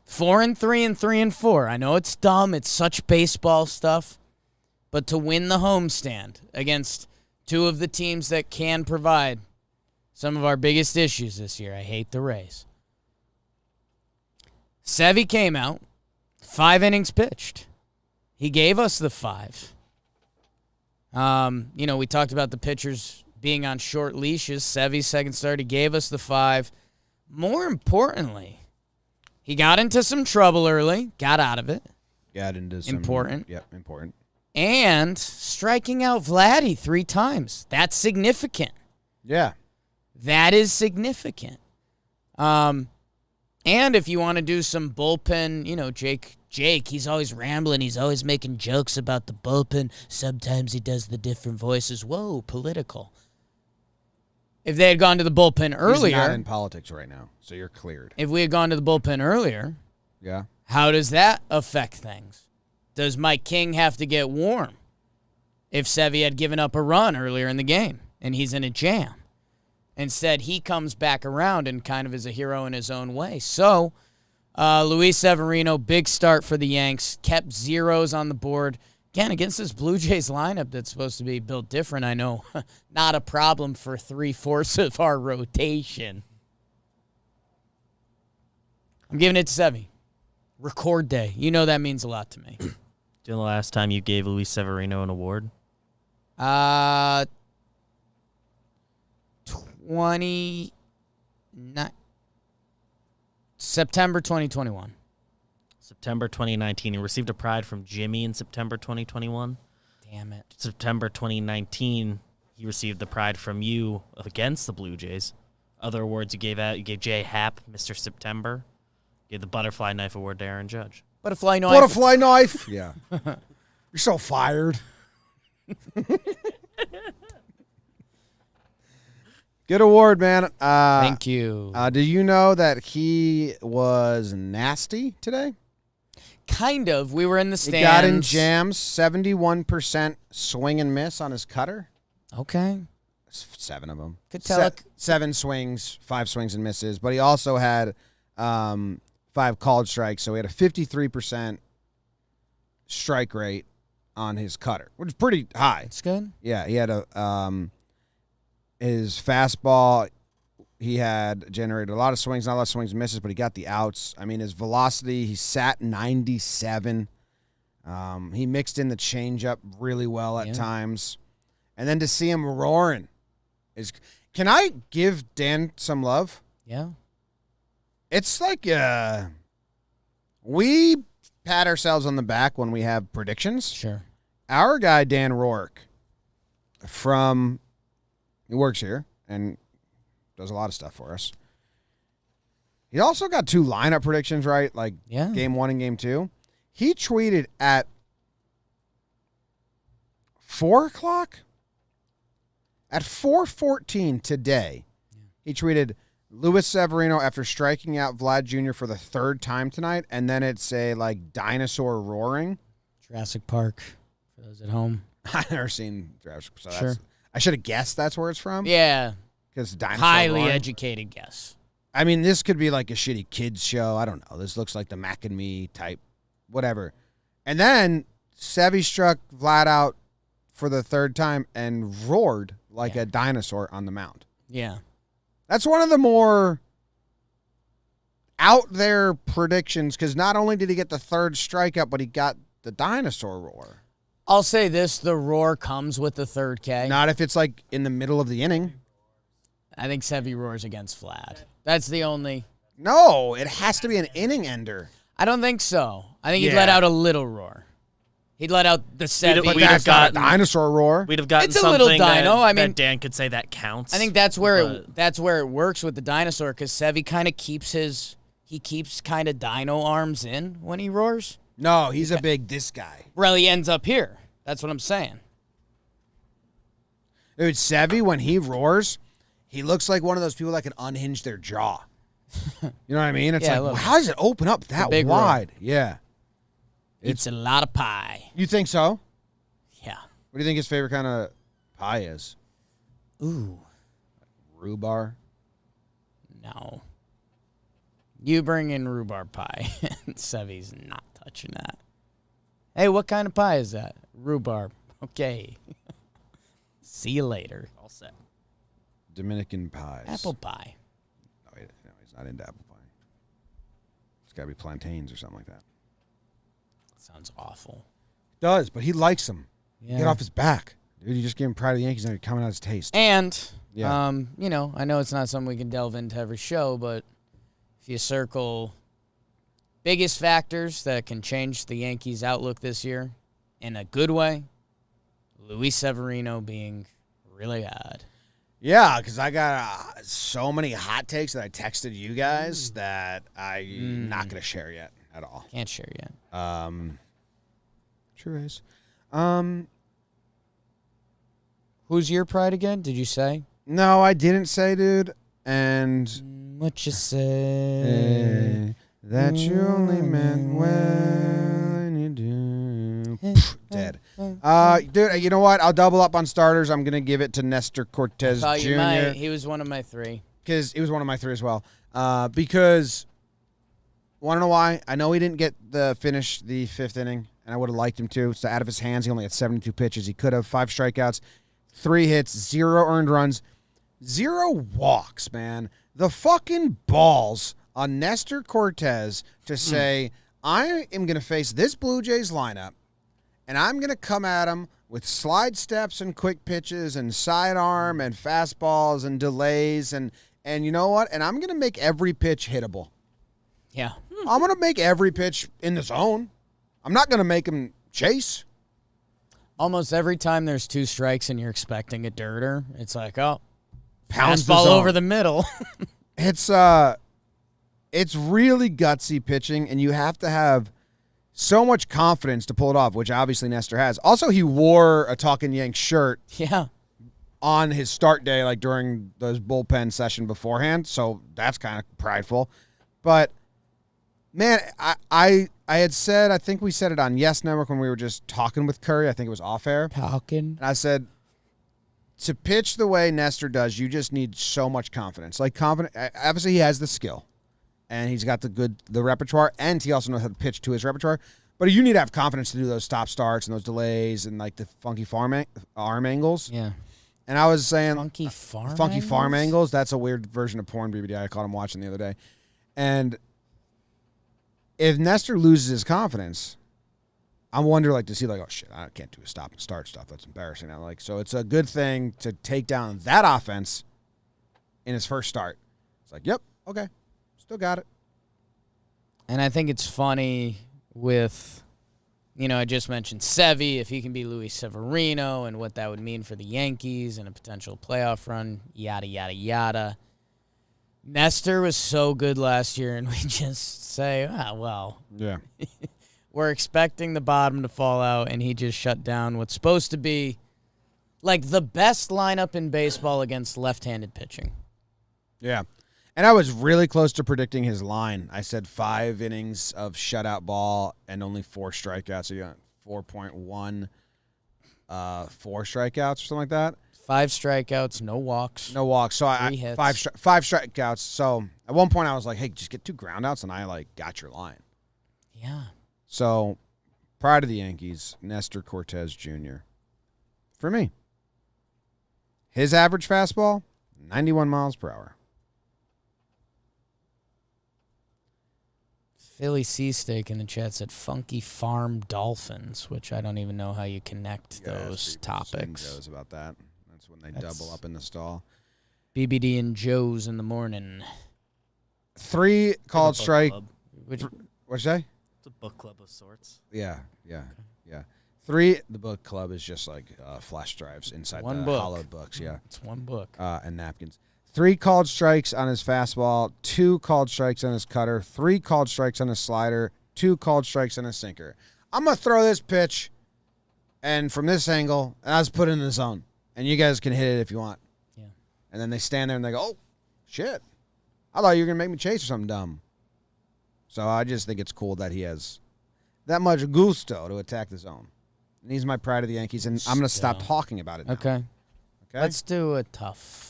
C: 4-3 and 3-4. I know it's dumb. It's such baseball stuff. But to win the homestand against 2 of the teams that can provide some of our biggest issues this year, I hate the Rays. Sevy came out, 5 innings pitched. He gave us the 5. We talked about the pitchers being on short leashes. Sevy's second start, he gave us the 5. More importantly, he got into some trouble early, got out of it.
A: Got into some...
C: Important.
A: Yep, important.
C: And striking out Vladdy 3 times. That's significant.
A: Yeah.
C: That is significant. And if you want to do some bullpen, Jake, he's always rambling. He's always making jokes about the bullpen. Sometimes he does the different voices. Whoa, political. If they had gone to the bullpen
A: He's not
C: earlier,
A: in politics right now, so you're cleared.
C: if we had gone to the bullpen earlier,
A: Yeah.
C: how does that affect things? Does Mike King have to get warm if Sevy had given up a run earlier in the game and he's in a jam? Instead, he comes back around and kind of is a hero in his own way. So, Luis Severino, big start for the Yanks, kept zeros on the board. Again, against this Blue Jays lineup that's supposed to be built different, I know not a problem for 3/4 of our rotation. I'm giving it to Sevy. Record day. You know that means a lot to me.
D: Do you know the last time you gave Luis Severino an award?
C: September 2021.
D: September 2019. He received a pride from Jimmy in September 2021.
C: Damn it.
D: September 2019, he received the pride from you against the Blue Jays. Other awards you gave out, you gave Jay Happ, Mr. September. You gave the Butterfly Knife Award to Aaron Judge.
C: Butterfly knife.
A: Butterfly knife. Yeah. You're so fired. Good award, man.
C: Thank you.
A: Do you know that he was nasty today?
C: Kind of. We were in the stands.
A: He got in jams, 71% swing and miss on his cutter.
C: Okay.
A: 7 of them.
C: Could tell.
A: 7 swings, 5 swings and misses. But he also had 5 called strikes, so he had a 53% strike rate on his cutter, which is pretty high.
C: It's good.
A: Yeah, he had his fastball. He had generated a lot of swings, not a lot of swings and misses, but he got the outs. I mean, his velocity, he sat 97. He mixed in the changeup really well at times. And then to see him roaring is. Can I give Dan some love?
C: Yeah.
A: It's like we pat ourselves on the back when we have predictions.
C: Sure.
A: Our guy, Dan Rourke, he works here and does a lot of stuff for us. He also got 2 lineup predictions right, like game 1 and game 2. He tweeted at 4 o'clock? At 4:14 today, he tweeted, Luis Severino after striking out Vlad Jr. for the 3rd time tonight, and then it's a, dinosaur roaring.
C: Jurassic Park, for those at home.
A: I've never seen Jurassic Park.
C: Sure.
A: I should have guessed that's where it's from.
C: Yeah.
A: Because dinosaur
C: Highly
A: roaring.
C: educated guess.
A: I mean, this could be like a shitty kids show. I don't know. This looks like the Mac and Me type, whatever. And then Sevy struck Vlad out for the 3rd time and roared like a dinosaur on the mound.
C: Yeah.
A: That's one of the more out there predictions because not only did he get the 3rd strikeout, but he got the dinosaur roar.
C: I'll say this, the roar comes with the 3rd K.
A: Not if it's like in the middle of the inning.
C: I think Sevy roars against Vlad. That's the only.
A: No, it has to be an inning ender.
C: I don't think so. I think he'd let out a little roar. He'd let out the Sevy.
A: But that's not a dinosaur roar.
D: We'd have gotten
C: It's a
D: something
C: little dino.
D: that Dan could say that counts.
C: I think that's where it works with the dinosaur because Sevy kind of keeps kind of dino arms in when he roars.
A: No, he's a big this guy.
C: Well, he ends up here. That's what I'm saying.
A: Dude, Sevy, when he roars, he looks like one of those people that can unhinge their jaw. You know what I mean? It's like, how does it open up that wide? Yeah.
C: It's a lot of pie.
A: You think so?
C: Yeah.
A: What do you think his favorite kind of pie is?
C: Ooh.
A: Rhubarb?
C: No. You bring in rhubarb pie, and Sevy's not touching that. Hey, what kind of pie is that? Rhubarb. Okay. See you later.
D: All set.
A: Dominican pies.
C: Apple pie.
A: Oh, wait, no, he's not into apple pie. It's got to be plantains or something like that.
C: Sounds awful.
A: Does, but he likes them.
C: Yeah.
A: Get off his back. Dude, you just gave him pride of the Yankees and you're coming out his taste.
C: And, I know it's not something we can delve into every show, but if you circle biggest factors that can change the Yankees' outlook this year in a good way, Luis Severino being really bad.
A: Yeah, because I got so many hot takes that I texted you guys that I'm not going to share yet at all.
C: Can't share yet.
A: Sure is.
C: Who's your pride again? Did you say?
A: No, I didn't say, dude. And
C: What you say?
A: that you only meant when you do. Dead. Dude, you know what? I'll double up on starters. I'm gonna give it to Nestor Cortez
C: Thought
A: Jr.
C: you might. He was one of my 3.
A: Because he was one of my 3 as well. Because want to know why? I know he didn't get the finish the 5th inning, and I would have liked him to. It's out of his hands. He only had 72 pitches. He could have 5 strikeouts, 3 hits, 0 earned runs, 0 walks. Man, the fucking balls on Nestor Cortez to say, I am going to face this Blue Jays lineup, and I'm going to come at him with slide steps and quick pitches and sidearm and fastballs and delays and you know what? And I'm going to make every pitch hittable.
C: Yeah.
A: I'm going to make every pitch in the zone. I'm not going to make him chase.
C: Almost every time there's 2 strikes and you're expecting a dirter, it's like, oh,
A: Pounds the
C: fastball
A: zone.
C: over the middle.
A: It's really gutsy pitching, and you have to have so much confidence to pull it off, which obviously Nestor has. Also, he wore a Talkin Yanks shirt
C: Yeah.
A: on his start day, like during those bullpen session beforehand, so that's kind of prideful. But man, I had said, I think we said it on Yes Network when we were just talking with Curry. I think it was off air.
C: Talkin.
A: And I said, to pitch the way Nestor does, you just need so much confidence. Like obviously he has the skill, and he's got the repertoire, and he also knows how to pitch to his repertoire. But you need to have confidence to do those stop starts and those delays and like the funky arm angles.
C: Yeah.
A: And I was saying,
C: Funky farm
A: farm
C: angles?
A: angles. That's a weird version of porn BBD I caught him watching the other day. And if Nestor loses his confidence, I wonder, like, to see, like, oh shit, I can't do a stop and start stuff. That's embarrassing. I'm like, so it's a good thing to take down that offense in his first start. It's like, yep, okay, still got it.
C: And I think it's funny with, I just mentioned Sevy, if he can be Luis Severino and what that would mean for the Yankees and a potential playoff run, yada, yada, yada. Nestor was so good last year, and we just say, well,
A: Yeah.
C: we're expecting the bottom to fall out, and he just shut down what's supposed to be like the best lineup in baseball against left-handed pitching.
A: Yeah. And I was really close to predicting his line. I said 5 innings of shutout ball and only 4 strikeouts. So you got 4.1, 4 strikeouts or something like that.
C: 5 strikeouts, no walks.
A: No walks. So
C: 3 hits.
A: 5 strikeouts. So at one point I was like, hey, just get 2 groundouts, and I like got your line.
C: Yeah.
A: So prior to the Yankees, Nestor Cortez Jr. For me. His average fastball, 91 miles per hour.
C: Philly Seasteak in the chat said Funky Farm Dolphins, which I don't even know how you connect those topics.
A: Joe's about that. That's when they double up in the stall.
C: BBD and Joe's in the morning.
A: 3 called
D: Book
A: strike.
D: club.
C: Which,
A: What'd you say?
D: It's a book club of sorts.
A: Yeah. 3, the book club is just like flash drives inside
C: One
A: the
C: book.
A: hollowed books. Yeah.
C: it's one book.
A: And napkins. 3 called strikes on his fastball, 2 called strikes on his cutter, 3 called strikes on his slider, 2 called strikes on his sinker. I'm going to throw this pitch, and from this angle, and I'll just put it in the zone. And you guys can hit it if you want.
C: Yeah.
A: And then they stand there and they go, oh, shit. I thought you were going to make me chase or something dumb. So I just think it's cool that he has that much gusto to attack the zone. And he's my pride of the Yankees, and I'm going to stop talking about it now.
C: Okay.
A: Okay?
C: Let's do a tough.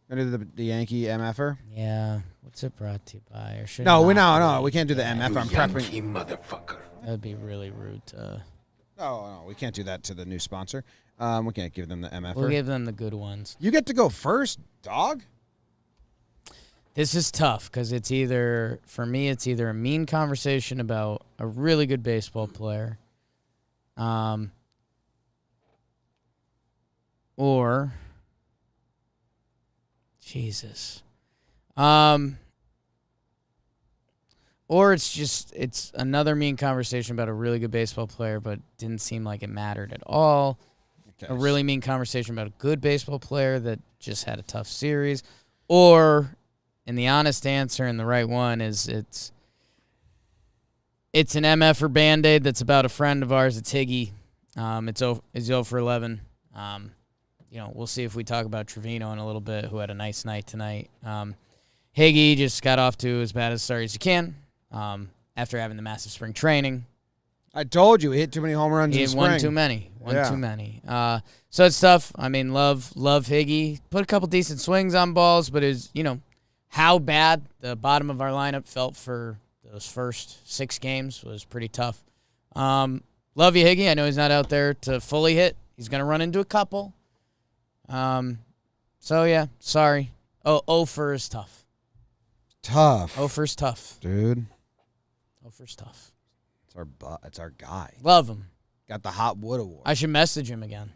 A: Gonna do the Yankee MFer?
C: Yeah. What's it brought to you by? Or should
A: No,
C: it not
A: no,
C: be?
A: we can't do the MF. I'm prepping.
E: Yankee motherfucker.
C: That would be really rude to.
A: No, we can't do that to the new sponsor. We can't give them the MFer.
C: We'll give them the good ones.
A: You get to go first, dog.
C: This is tough because it's either, for me, it's either a mean conversation about a really good baseball player, or Jesus, or it's another mean conversation about a really good baseball player, but didn't seem like it mattered at all.
A: Okay.
C: A really mean conversation about a good baseball player that just had a tough series, or, and the honest answer and the right one is it's an MFer Band-Aid that's about a friend of ours. It's Higgy. It's 0 for 11. we'll see if we talk about Trevino in a little bit, who had a nice night tonight. Higgy just got off to as bad a start as you can after having the massive spring training.
A: I told you, he hit too many home runs in the spring.
C: One too many. Too many. So it's tough. I mean, love Higgy. Put a couple decent swings on balls, but is how bad the bottom of our lineup felt for those first 6 games was pretty tough. Love you, Higgy. I know he's not out there to fully hit. He's going to run into a couple. So, yeah, sorry. Ofer is tough. Ofer's tough.
A: Dude.
C: Ofer's tough.
A: It's our guy.
C: Love him.
A: Got the Hot Wood Award.
C: I should message him again.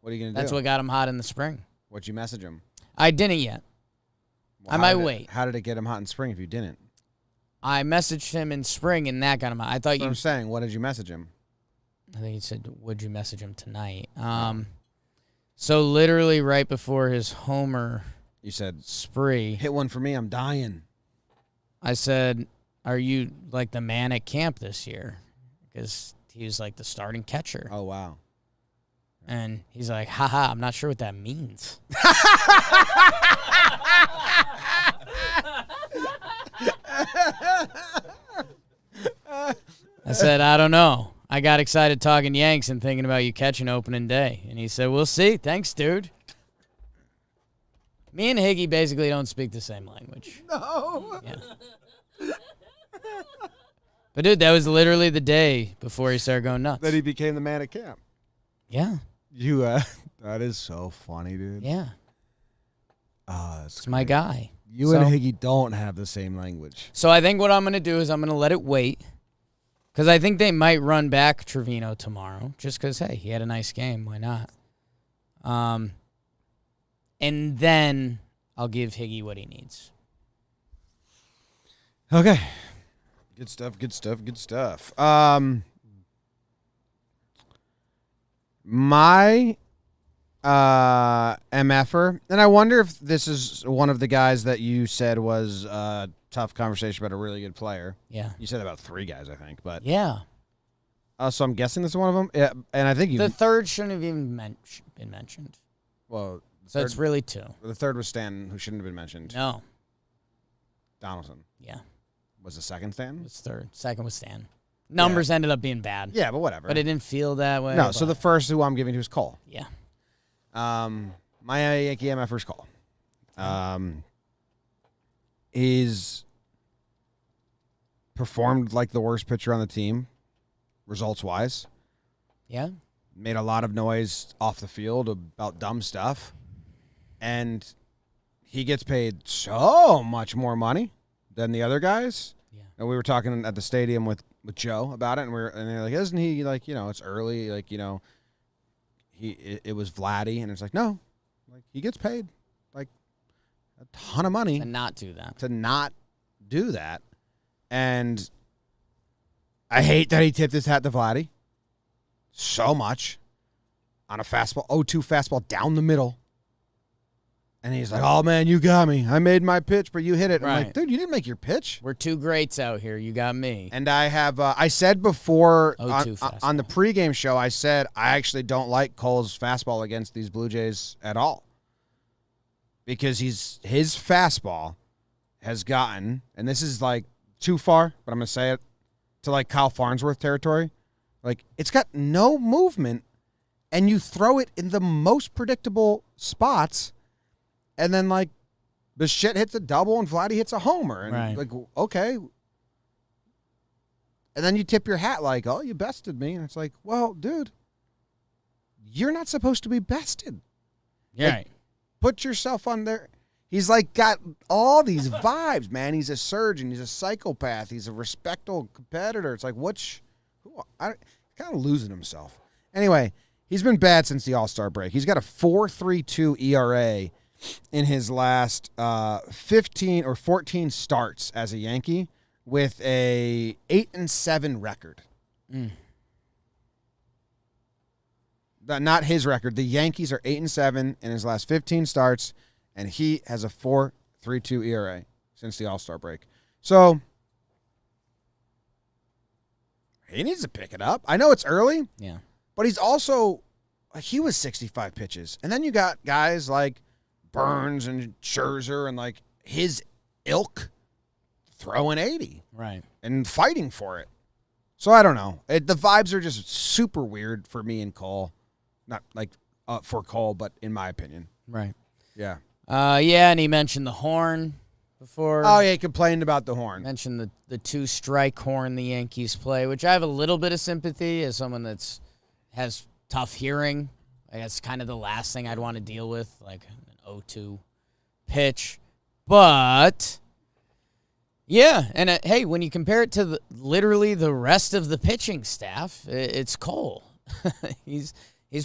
A: What are you going to do?
C: That's what got him hot in the spring.
A: What'd you message him?
C: I didn't yet.
A: Well,
C: I might wait.
A: How did it get him hot in spring if you didn't?
C: I messaged him in spring, and that got him hot. I thought
A: I'm saying, what did you message him?
C: I think he said, would you message him tonight? So literally right before his homer
A: You said,
C: spree,
A: hit one for me, I'm dying.
C: I said, are you like the man at camp this year? Because he was like the starting catcher.
A: Oh, wow.
C: And he's like, haha, I'm not sure what that means. I said, I don't know. I got excited talking Yanks and thinking about you catching opening day. And he said, we'll see. Thanks, dude. Me and Higgy basically don't speak the same language.
A: No.
C: Yeah. But, dude, that was literally the day before he started going nuts.
A: That he became the man at camp.
C: Yeah.
A: That is so funny, dude.
C: Yeah.
A: It's
C: my guy.
A: You and Higgy don't have the same language.
C: So I think what I'm going to do is I'm going to let it wait. Because I think they might run back Trevino tomorrow. Just because, hey, he had a nice game. Why not? And then I'll give Higgy what he needs.
A: Okay. Good stuff. My MFer, and I wonder if this is one of the guys that you said was a tough conversation about a really good player.
C: Yeah.
A: You said about 3 guys, I think, but
C: Yeah.
A: So I'm guessing this is one of them. Yeah, and I think
C: The third shouldn't have even been mentioned.
A: Well,
C: So it's really 2.
A: the third was Stan, who shouldn't have been mentioned.
C: No.
A: Donaldson.
C: Yeah.
A: Was the second Stan?
C: It was third. Second was Stan. Numbers ended up being bad.
A: Yeah, but whatever.
C: But it didn't feel that way.
A: No, so the first who I'm giving to is Cole.
C: Yeah.
A: My Yankee MFer's Cole. He's performed like the worst pitcher on the team, results-wise.
C: Yeah.
A: Made a lot of noise off the field about dumb stuff. And he gets paid so much more money than the other guys.
C: Yeah.
A: And we were talking at the stadium with Joe about it, and they're like, isn't he like, it's early, like, it was Vladdy, and it's like, no, like he gets paid like a ton of money
C: To not do that.
A: to not do that. And I hate that he tipped his hat to Vladdy so much on a fastball, 0-2 fastball down the middle. And he's like, oh, man, you got me. I made my pitch, but you hit it. I'm like,
C: Right.
A: dude, you didn't make your pitch.
C: We're 2 greats out here. You got me.
A: And I have, I said before
C: 0-2
A: on the
C: fastball.
A: pregame show, I said I actually don't like Cole's fastball against these Blue Jays at all. Because his fastball has gotten, and this is like too far, but I'm going to say it, to like Kyle Farnsworth territory. Like, it's got no movement, and you throw it in the most predictable spots, and then, like, the shit hits a double and Vladdy hits a homer. And,
C: Right.
A: like, okay. And then you tip your hat like, oh, you bested me. And it's like, well, dude, you're not supposed to be bested.
C: Yeah.
A: Like, put yourself on there. He's, like, got all these vibes, man. He's a surgeon. He's a psychopath. He's a respectable competitor. It's like, kind of losing himself. Anyway, he's been bad since the All-Star break. He's got a 4.32 ERA in his last 15 or 14 starts as a Yankee with a 8-7 record. Not his record. The Yankees are 8-7 in his last 15 starts, and he has a 4.32 ERA since the All-Star break. So he needs to pick it up. I know it's early,
C: Yeah.
A: but he's also he was 65 pitches. And then you got guys like Burns and Scherzer and like his ilk throwing 80.
C: Right.
A: And fighting for it. So I don't know. The vibes are just super weird for me and Cole. Not like for Cole, but in my opinion.
C: Right.
A: Yeah.
C: Yeah, and he mentioned the horn before.
A: Oh, yeah, he complained about the horn.
C: Mentioned the 2-strike horn the Yankees play, which I have a little bit of sympathy as someone has tough hearing. That's kind of the last thing I'd want to deal with, like an 0-2 pitch. But yeah, and hey, when you compare it to literally the rest of the pitching staff, it's Cole. He's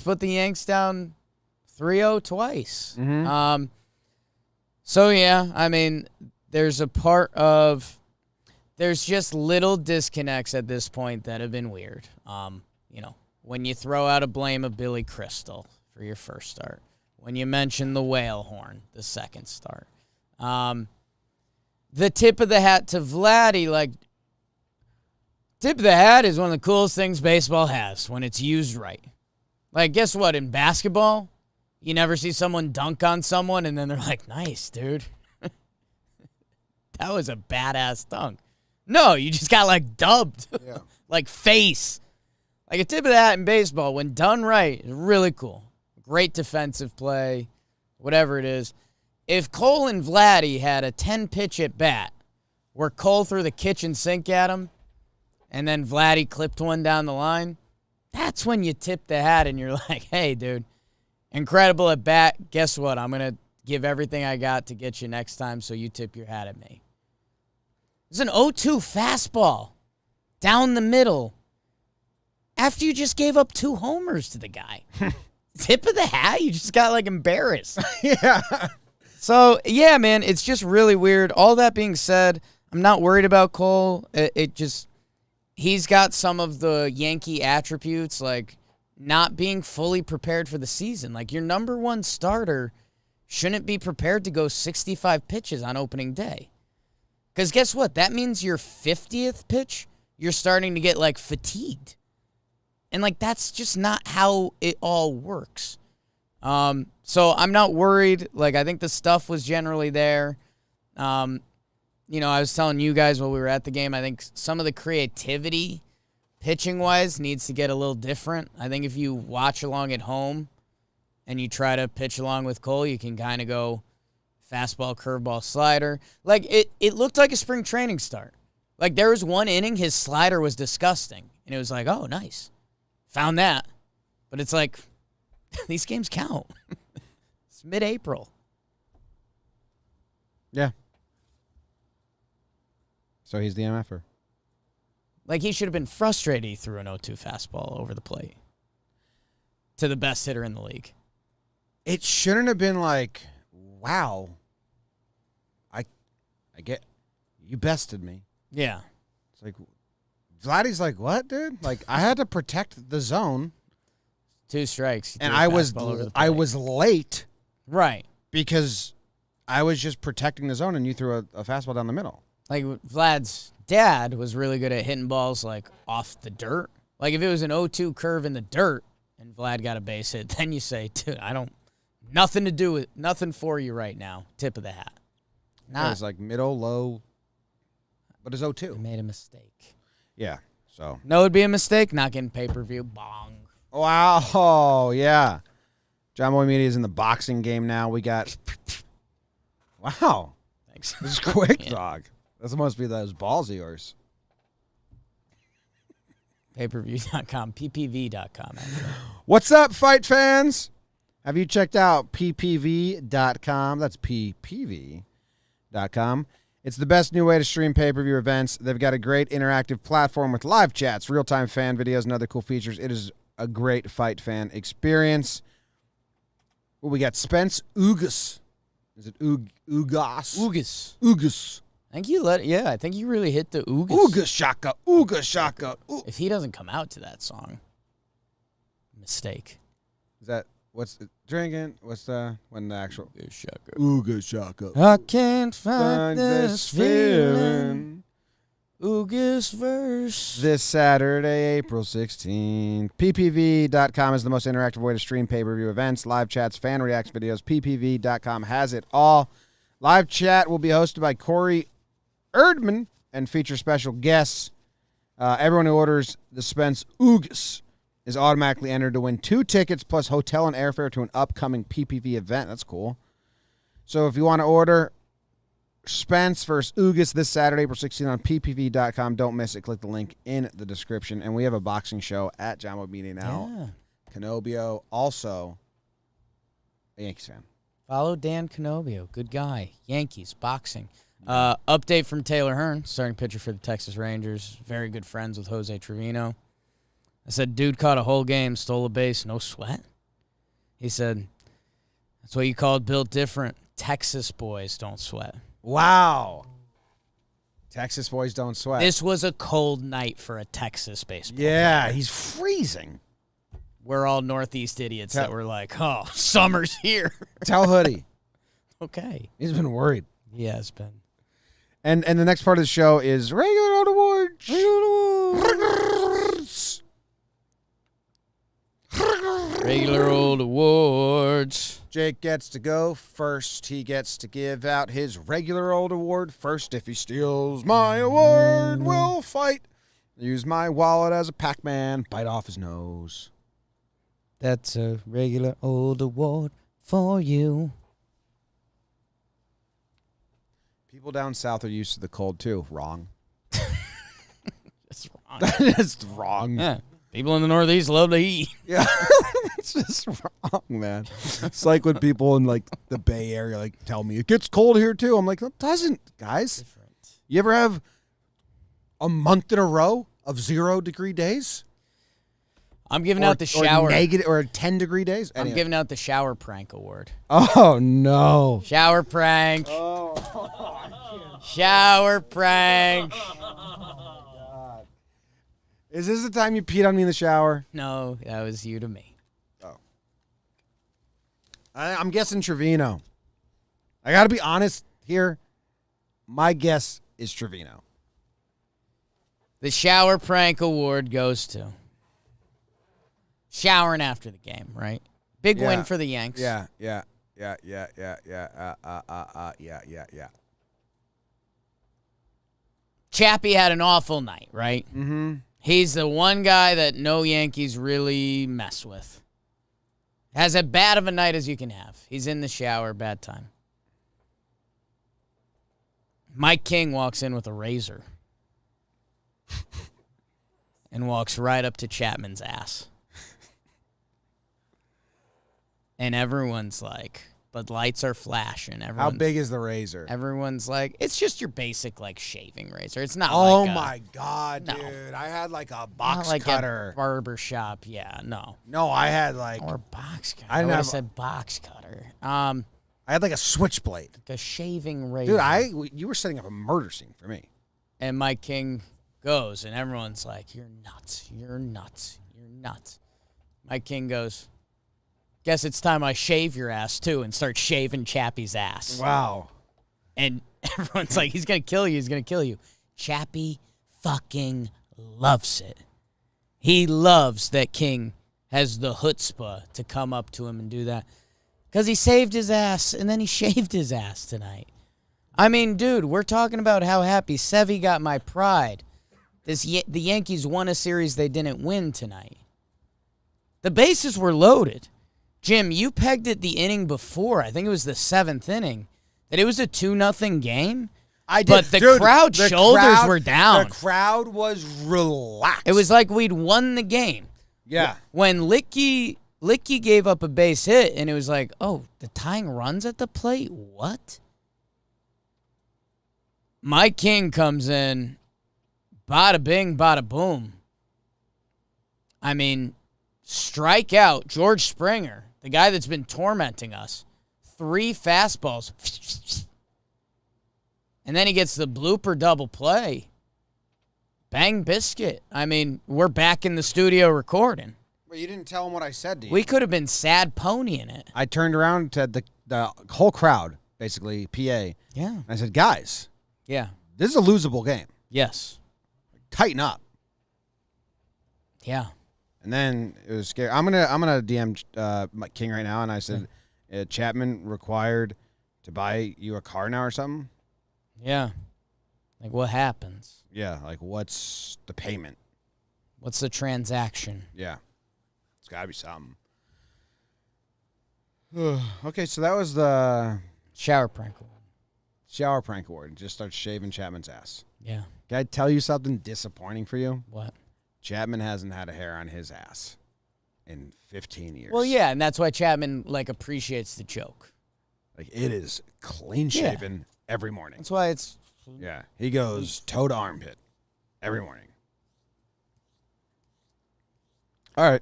C: put the Yanks down 3-0 twice.
A: Mm-hmm.
C: So yeah, I mean, there's just little disconnects at this point that have been weird. When you throw out a blame of Billy Crystal for your first start, when you mention the whale horn, the second start, the tip of the hat to Vladdy, like, tip of the hat is one of the coolest things baseball has when it's used right. Like, guess what? In basketball, you never see someone dunk on someone and then they're like, nice, dude. That was a badass dunk. No, you just got, like, dubbed.
A: Yeah.
C: Like, face. Like, a tip of the hat in baseball, when done right, is really cool. Great defensive play, whatever it is. If Cole and Vladdy had a 10-pitch at bat where Cole threw the kitchen sink at him and then Vladdy clipped one down the line, that's when you tip the hat and you're like, hey, dude, incredible at bat. Guess what? I'm going to give everything I got to get you next time, so you tip your hat at me. It's an 0-2 fastball down the middle after you just gave up 2 homers to the guy. Tip of the hat? You just got, like, embarrassed.
A: Yeah.
C: So, yeah, man, it's just really weird. All that being said, I'm not worried about Cole. He's got some of the Yankee attributes, like not being fully prepared for the season. Like, your number one starter shouldn't be prepared to go 65 pitches on opening day. Because guess what? That means your 50th pitch, you're starting to get, like, fatigued. And, like, that's just not how it all works. So I'm not worried. Like, I think the stuff was generally there. I was telling you guys while we were at the game, I think some of the creativity pitching-wise needs to get a little different. I think if you watch along at home and you try to pitch along with Cole, you can kind of go fastball, curveball, slider. Like, it looked like a spring training start. Like, there was one inning, his slider was disgusting. And it was like, oh, nice. Found that. But it's like, these games count. It's mid-April.
A: Yeah. So he's the MFer.
C: Like, he should have been frustrated he threw an 0-2 fastball over the plate to the best hitter in the league.
A: It shouldn't have been like, wow, I get, you bested me.
C: Yeah.
A: It's like, Vladdy's like, what, dude? Like, I had to protect the zone.
C: 2 strikes.
A: And I was late.
C: Right.
A: Because I was just protecting the zone and you threw a fastball down the middle.
C: Like, Vlad's dad was really good at hitting balls, like, off the dirt. Like, if it was an 0-2 curve in the dirt and Vlad got a base hit, then you say, dude, nothing for you right now. Tip of the hat.
A: It was like middle, low, but it's 0-2.
C: I made a mistake.
A: Yeah, so.
C: No, it'd be a mistake not getting pay-per-view. Bong.
A: Wow, oh, yeah. John Boy Media is in the boxing game now. We got, wow.
C: Thanks.
A: This is quick, dog. This must be those balls of yours.
C: Payperview.com, ppv.com.
A: What's up, fight fans? Have you checked out ppv.com? That's ppv.com. It's the best new way to stream pay-per-view events. They've got a great interactive platform with live chats, real-time fan videos, and other cool features. It is a great fight fan experience. Well, we got Spence Ugas. Is it Ugas?
C: Ugas. I think you really hit the Ugas.
A: Ooga shaka, ooga shaka. Ooh.
C: If he doesn't come out to that song, mistake.
A: Is that what's drinking? What's the when the actual
C: Ooga shaka.
A: ooga shaka?
C: I can't find this feeling. Ugas verse.
A: This Saturday, April 16th. PPV.com is the most interactive way to stream pay-per-view events, live chats, fan reacts videos. PPV.com has it all. Live chat will be hosted by Corey Erdman and feature special guests. Everyone who orders the Spence Ugas is automatically entered to win 2 tickets plus hotel and airfare to an upcoming PPV event. That's cool. So if you want to order Spence versus Ugas this Saturday, April 16th on ppv.com. Don't miss it. Click the link in the description. And we have a boxing show at Jumbo Media now.
C: Yeah.
A: Canobio, also a Yankees fan.
C: Follow Dan Canobio. Good guy. Yankees, boxing. Update from Taylor Hearn, starting pitcher for the Texas Rangers. Very good friends with Jose Trevino. I said, dude caught a whole game, stole a base, no sweat. He said, that's what you call it built different. Texas boys don't sweat.
A: Wow. Texas boys don't sweat.
C: This was a cold night for a Texas baseball
A: Yeah,
C: player.
A: he's freezing.
C: We're all Northeast idiots that were like, oh, summer's here.
A: Tell Hoodie.
C: Okay.
A: He's been worried.
C: He has been.
A: And the next part of the show is regular old awards.
C: Regular old awards.
A: Jake gets to go first. He gets to give out his regular old award first. If he steals my award, we'll fight. Use my wallet as a Pac-Man. Bite off his nose.
C: That's a regular old award for you.
A: People down south are used to the cold, too. Wrong.
C: That's wrong.
A: That's wrong.
C: Yeah. People in the Northeast love to eat.
A: Yeah. It's just wrong, man. It's like when people in, like, the Bay Area, like, tell me, it gets cold here, too. I'm like, it doesn't, guys.
C: Different.
A: You ever have a month in a row of 0-degree days?
C: I'm giving out the shower.
A: Or negative, or 10-degree days?
C: I'm giving out the shower prank award.
A: Oh, no.
C: Shower prank. Shower prank.
A: Is this the time you peed on me in the shower?
C: No, that was you to me.
A: Oh. I'm guessing Trevino. I got to be honest here. My guess is Trevino.
C: The shower prank award goes to showering after the game, right? Big win for the Yanks.
A: Yeah.
C: Chappie had an awful night, right?
A: Mm-hmm.
C: He's the one guy that no Yankees really mess with. Has as bad of a night as you can have. He's in the shower, bad time. Mike King walks in with a razor and walks right up to Chapman's ass. And everyone's like, the lights are flashing.
A: How big is the razor?
C: Everyone's like, it's just your basic, like, shaving razor. It's not
A: Oh,
C: like
A: my God,
C: no.
A: dude. I had, like, a
C: not
A: box
C: like
A: cutter.
C: a barber shop. Yeah, no.
A: No, I had, like...
C: Or box cutter.
A: I
C: I
A: didn't
C: would have
A: have-
C: said box cutter.
A: I had, like, a switchblade.
C: Like a shaving razor.
A: Dude, you were setting up a murder scene for me.
C: And Mike King goes, and everyone's like, you're nuts. You're nuts. You're nuts. Mike King goes, guess it's time I shave your ass, too, and start shaving Chappie's ass.
A: Wow.
C: And everyone's like, he's going to kill you. He's going to kill you. Chappie fucking loves it. He loves that King has the chutzpah to come up to him and do that. Because he saved his ass, and then he shaved his ass tonight. I mean, dude, we're talking about how happy Sevy got my pride. The Yankees won a series they didn't win tonight. The bases were loaded. Jim, you pegged it the inning before. I think it was the 7th inning. That it was a 2-0 game.
A: I did.
C: But the crowd's shoulders were down.
A: The crowd was relaxed.
C: It was like we'd won the game.
A: Yeah.
C: When Licky gave up a base hit, and it was like, oh, the tying runs at the plate? What? Mike King comes in, bada bing, bada boom. I mean, strike out George Springer, the guy that's been tormenting us. 3 fastballs. And then he gets the blooper double play. Bang biscuit. I mean, we're back in the studio recording.
A: But you didn't tell him what I said to you.
C: We could have been sad ponying it.
A: I turned around to the whole crowd, basically, PA.
C: Yeah.
A: And I said, guys,
C: Yeah.
A: this is a losable game.
C: Yes.
A: tighten up.
C: Yeah.
A: And then it was scary. I'm gonna DM King right now, and I said, Chapman required to buy you a car now or something.
C: Yeah. Like, what happens?
A: Yeah, like what's the payment?
C: What's the transaction?
A: Yeah, it's got to be something. Okay, so that was the
C: Shower prank.
A: shower prank award. Just start shaving Chapman's ass.
C: Yeah.
A: Can I tell you something disappointing for you?
C: What?
A: Chapman hasn't had a hair on his ass in 15 years.
C: Well, yeah, and that's why Chapman, like, appreciates the joke.
A: Like, it is clean shaven every morning.
C: That's why it's...
A: Yeah, he goes toe to armpit every morning. All right,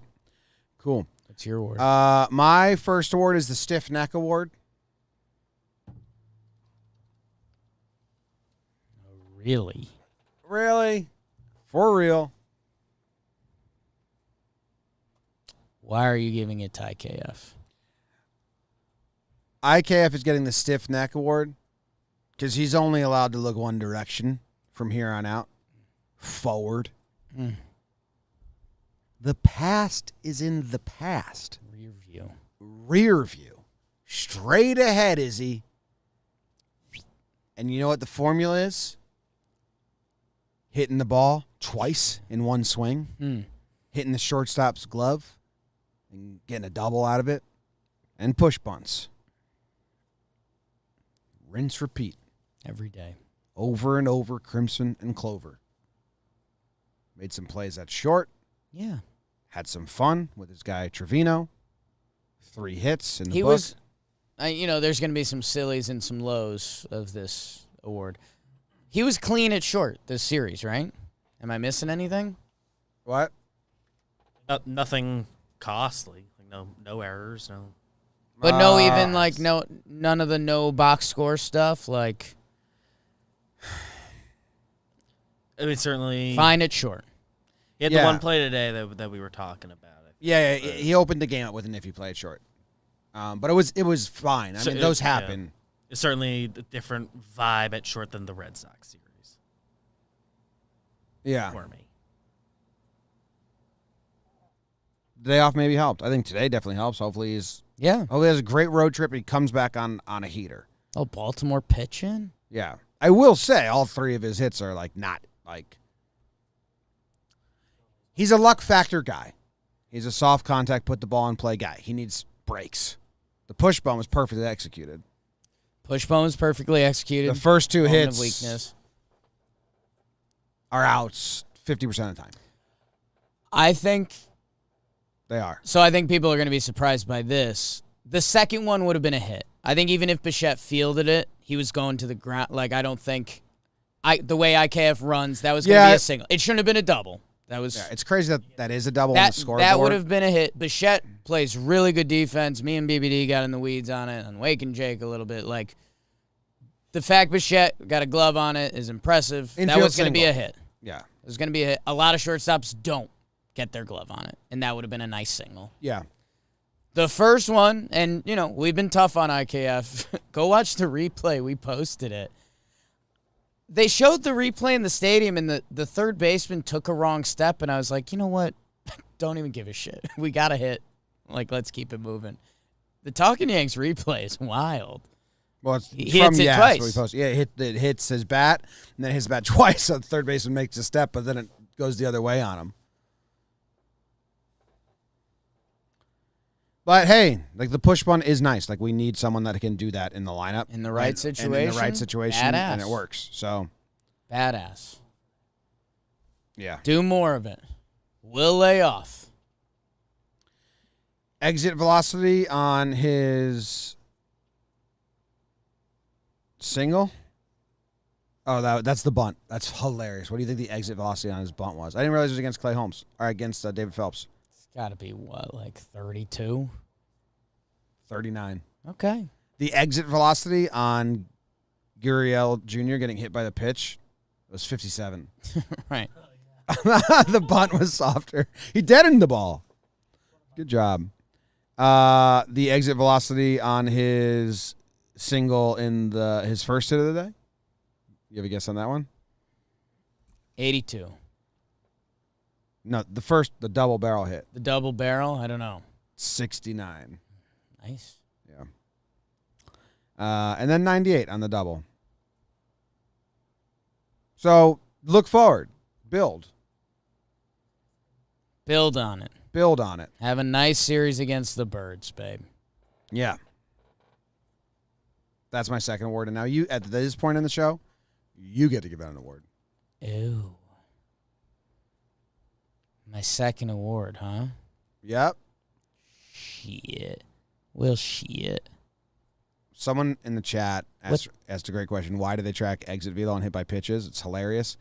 A: cool.
C: That's your word.
A: My first award is the Stiff Neck Award.
C: Really?
A: Really? For real?
C: Why are you giving it to IKF?
A: IKF is getting the Stiff Neck Award because he's only allowed to look one direction from here on out. Forward. The past is in the past.
C: Rear view.
A: Rear view. Straight ahead, Izzy. And you know what the formula is? Hitting the ball twice in one swing. Hitting the shortstop's glove and getting a double out of it. And push bunts. Rinse, repeat.
C: Every day.
A: Over and over, Crimson and Clover. Made some plays at short.
C: Yeah.
A: Had some fun with his guy Trevino. 3 hits in the
C: He
A: book.
C: was, there's going to be some sillies and some lows of this award. He was clean at short this series, right? Am I missing anything?
A: What?
D: Nothing costly. Like no errors. No.
C: But no, even like none of the no box score stuff. Like,
D: I mean, certainly
C: fine at short.
D: He had the one play today that we were talking about.
A: Yeah, he opened the game up with an if he played short. But it was fine. I mean, those happen.
D: It's certainly a different vibe at short than the Red Sox series.
A: Yeah.
D: For me.
A: The day off maybe helped. I think today definitely helps. Hopefully he has a great road trip. He comes back on a heater.
C: Oh, Baltimore pitching?
A: Yeah. I will say all 3 of his hits are not he's a luck factor guy. He's a soft contact, put the ball in play guy. He needs breaks. The push bump was perfectly executed.
C: Push bump was perfectly executed.
A: The first 2
C: Moment
A: hits
C: of weakness.
A: are outs 50% of the time.
C: I think
A: They are.
C: so. I think people are going to be surprised by this. The second one would have been a hit. I think even if Bichette fielded it, he was going to the ground. Like, I don't think the way IKF runs, that was going to be a single. It shouldn't have been a double. That was.
A: Yeah, it's crazy that is a double on the scoreboard.
C: That would have been a hit. Bichette plays really good defense. Me and BBD got in the weeds on it, and Wake and Jake a little bit. Like, the fact Bichette got a glove on it is impressive.
A: Infield
C: that was going to be
A: single.
C: a hit.
A: Yeah.
C: It was going to be a hit. A lot of shortstops don't get their glove on it, and that would have been a nice single.
A: Yeah.
C: The first one, and, we've been tough on IKF. Go watch the replay. We posted it. They showed the replay in the stadium, and the third baseman took a wrong step, and I was like, you know what? Don't even give a shit. We got a hit. Like, let's keep it moving. The Talkin Yanks replay is wild.
A: Well, it's
C: He
A: from
C: hits it
A: Yes,
C: twice.
A: what we posted. Yeah, it hits his bat, and then hits his bat twice, so the third baseman makes a step, but then it goes the other way on him. But hey, the push bunt is nice. We need someone that can do that in the lineup.
C: In the right situation.
A: And in the right situation,
C: Badass.
A: and it works. So,
C: Badass.
A: yeah.
C: Do more of it. Will lay off.
A: Exit velocity on his single. Oh, that's the bunt. That's hilarious. What do you think the exit velocity on his bunt was? I didn't realize it was against Clay Holmes or against David Phelps.
C: It's got to be, 32?
A: 39.
C: Okay.
A: The exit velocity on Gurriel Jr. getting hit by the pitch was 57.
C: Right.
A: The bunt was softer. He deadened the ball. Good job. The exit velocity on his single in his first hit of the day. You have a guess on that one?
C: 82.
A: No, the double barrel hit.
C: The double barrel? I don't know.
A: 69.
C: Nice.
A: Yeah. And then 98 on the double. So look forward. Build
C: on it.
A: Build on it.
C: Have a nice series against the Birds, babe.
A: Yeah. That's my second award. And now you, at this point in the show, you get to give out an award.
C: Ew. My second award, huh?
A: Yep.
C: Shit. Well, shit.
A: Someone in the chat asked a great question. Why do they track exit velo and hit by pitches? It's hilarious.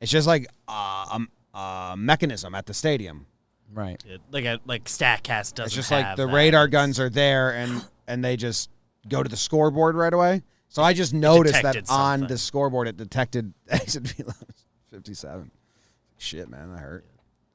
A: It's just like a mechanism at the stadium.
C: Right.
D: Like StatCast doesn't.
A: It's just
D: have
A: like the
D: that.
A: radar guns are there, and they just go to the scoreboard right away. So I just noticed that
D: detected
A: on
D: something.
A: the scoreboard it detected exit velo 57. Shit, man, that hurt.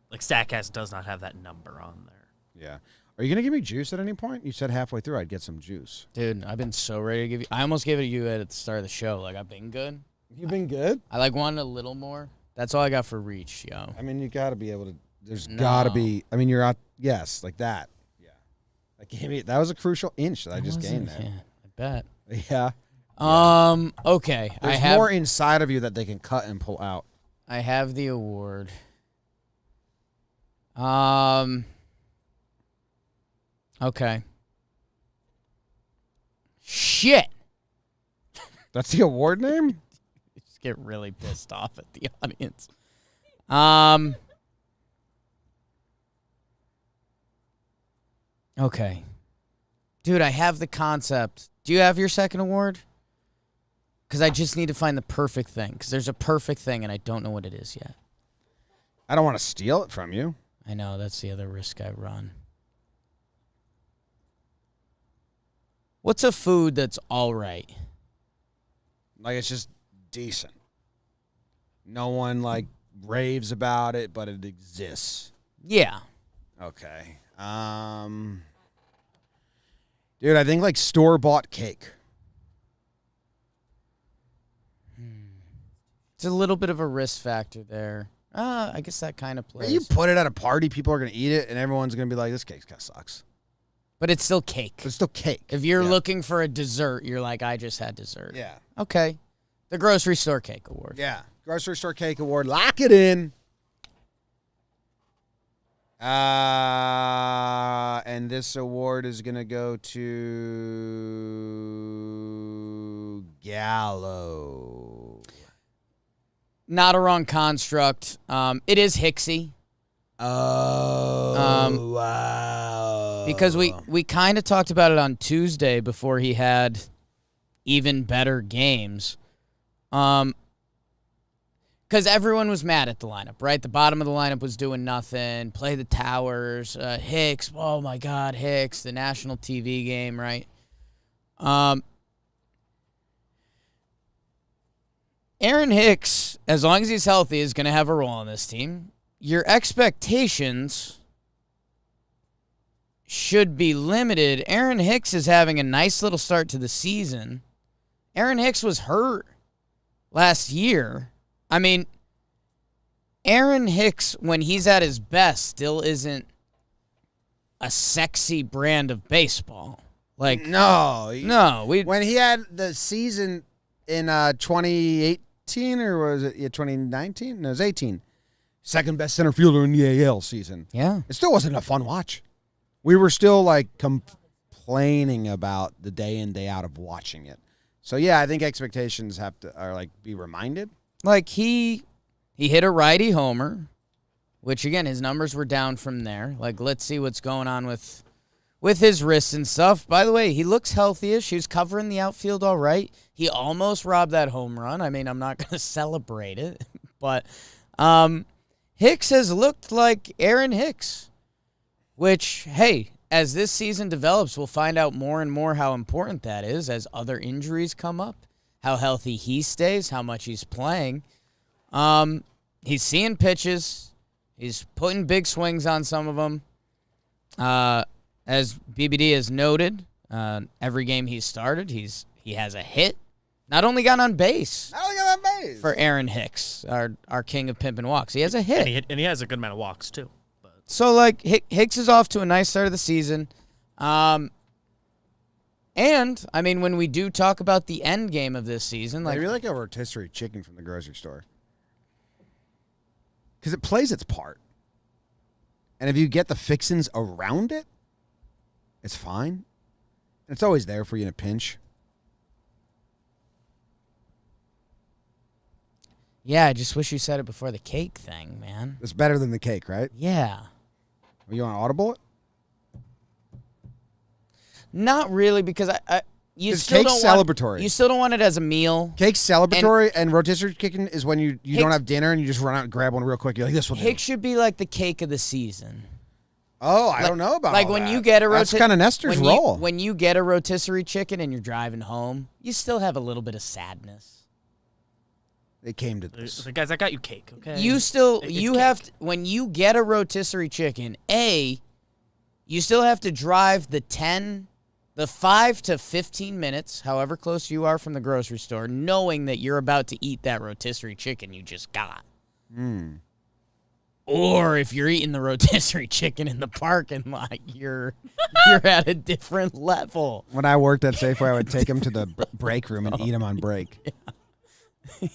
D: Like StatCast does not have that number on there.
A: Yeah. Are you going to give me juice at any point? You said halfway through I'd get some juice.
C: Dude, I've been so ready to give you. I almost gave it to you at the start of the show. Like, I've been good.
A: You've been good?
C: I wanted a little more. That's all I got for reach, yo.
A: I mean, you got to be able to. There's got to be. I mean, you're out. Yes, like that. Yeah. That was a crucial inch that I just gained there.
C: Yeah, I bet.
A: Yeah.
C: Okay.
A: There's more inside of you that they can cut and pull out.
C: I have the award. Okay. Shit.
A: That's the award name?
C: Just get really pissed off at the audience. Okay. Dude, I have the concept. Do you have your second award? Because I just need to find the perfect thing. Because there's a perfect thing, and I don't know what it is yet.
A: I don't want to steal it from you.
C: I know. That's the other risk I run. What's a food that's all right?
A: Like, it's just decent. No one, like, raves about it, but it exists.
C: Yeah.
A: Okay. Dude, I think, like, store-bought cake.
C: It's a little bit of a risk factor there. I guess that kind of plays.
A: You put it at a party, people are going to eat it, and everyone's going to be like, this cake kind of sucks.
C: But it's still cake.
A: But it's still cake.
C: If you're looking for a dessert, you're like, I just had dessert.
A: Yeah.
C: Okay. The grocery store cake award.
A: Yeah. Grocery store cake award. Lock it in. And this award is going to go to Gallo.
C: Not a wrong construct. It is Hicksy.
A: Oh, wow.
C: Because we kind of talked about it on Tuesday before he had even better games. Because everyone was mad at the lineup, right? The bottom of the lineup was doing nothing. Play the towers. Hicks. Oh, my God, Hicks. The national TV game, right? Aaron Hicks, as long as he's healthy, is going to have a role on this team. Your expectations should be limited. Aaron Hicks is having a nice little start to the season. Aaron Hicks was hurt last year. I mean, Aaron Hicks, when he's at his best, still isn't a sexy brand of baseball. Like,
A: no.
C: When
A: he had the season in 2018, or was it 2019? No, it was 18. Second best center fielder in the AL season.
C: Yeah.
A: It still wasn't a fun watch. We were still, like, complaining about the day in, day out of watching it. So, yeah, I think expectations be reminded.
C: Like, he hit a righty homer, which, again, his numbers were down from there. Like, let's see what's going on with his wrists and stuff. By the way, he looks healthy-ish. He was covering the outfield all right. He almost robbed that home run. I mean, I'm not going to celebrate it. But Hicks has looked like Aaron Hicks, which, hey, as this season develops, we'll find out more and more how important that is as other injuries come up, how healthy he stays, how much he's playing. He's seeing pitches. He's putting big swings on some of them. As BBD has noted, every game he's started, he has a hit. Not only got on base.
A: nice.
C: for Aaron Hicks, our king of pimping walks. He has a hit.
D: And he has a good amount of walks, too. But
C: So, like, Hicks is off to a nice start of the season. And, I mean, when we do talk about the end game of this season, like,
A: Maybe like a rotisserie chicken from the grocery store. Because it plays its part. And if you get the fixins around it, it's fine. It's always there for you in a pinch.
C: yeah, I just wish you said it before the cake thing, man.
A: It's better than the cake, right?
C: Yeah.
A: You want to audible it?
C: Not really, because you
A: It's
C: still
A: cake's
C: don't
A: celebratory.
C: Want, you still don't want it as a meal.
A: Cake's celebratory, and rotisserie chicken is when you don't have dinner and you just run out and grab one real quick. You're like, this will do.
C: Hicks should be like the cake of the season.
A: Oh, I don't know about
C: Like
A: all
C: when
A: that.
C: you get a
A: That's kind of Nestor's role.
C: When you get a rotisserie chicken and you're driving home, you still have a little bit of sadness.
A: It came to this.
D: so guys, I got you cake, okay?
C: You still
D: It's
C: you
D: cake.
C: have to, when you get a rotisserie chicken, you still have to drive the 5 to 15 minutes, however close you are from the grocery store, knowing that you're about to eat that rotisserie chicken you just got. Or if you're eating the rotisserie chicken in the parking lot, you're at a different level.
A: When I worked at Safeway, I would take him to the break room and eat him on break.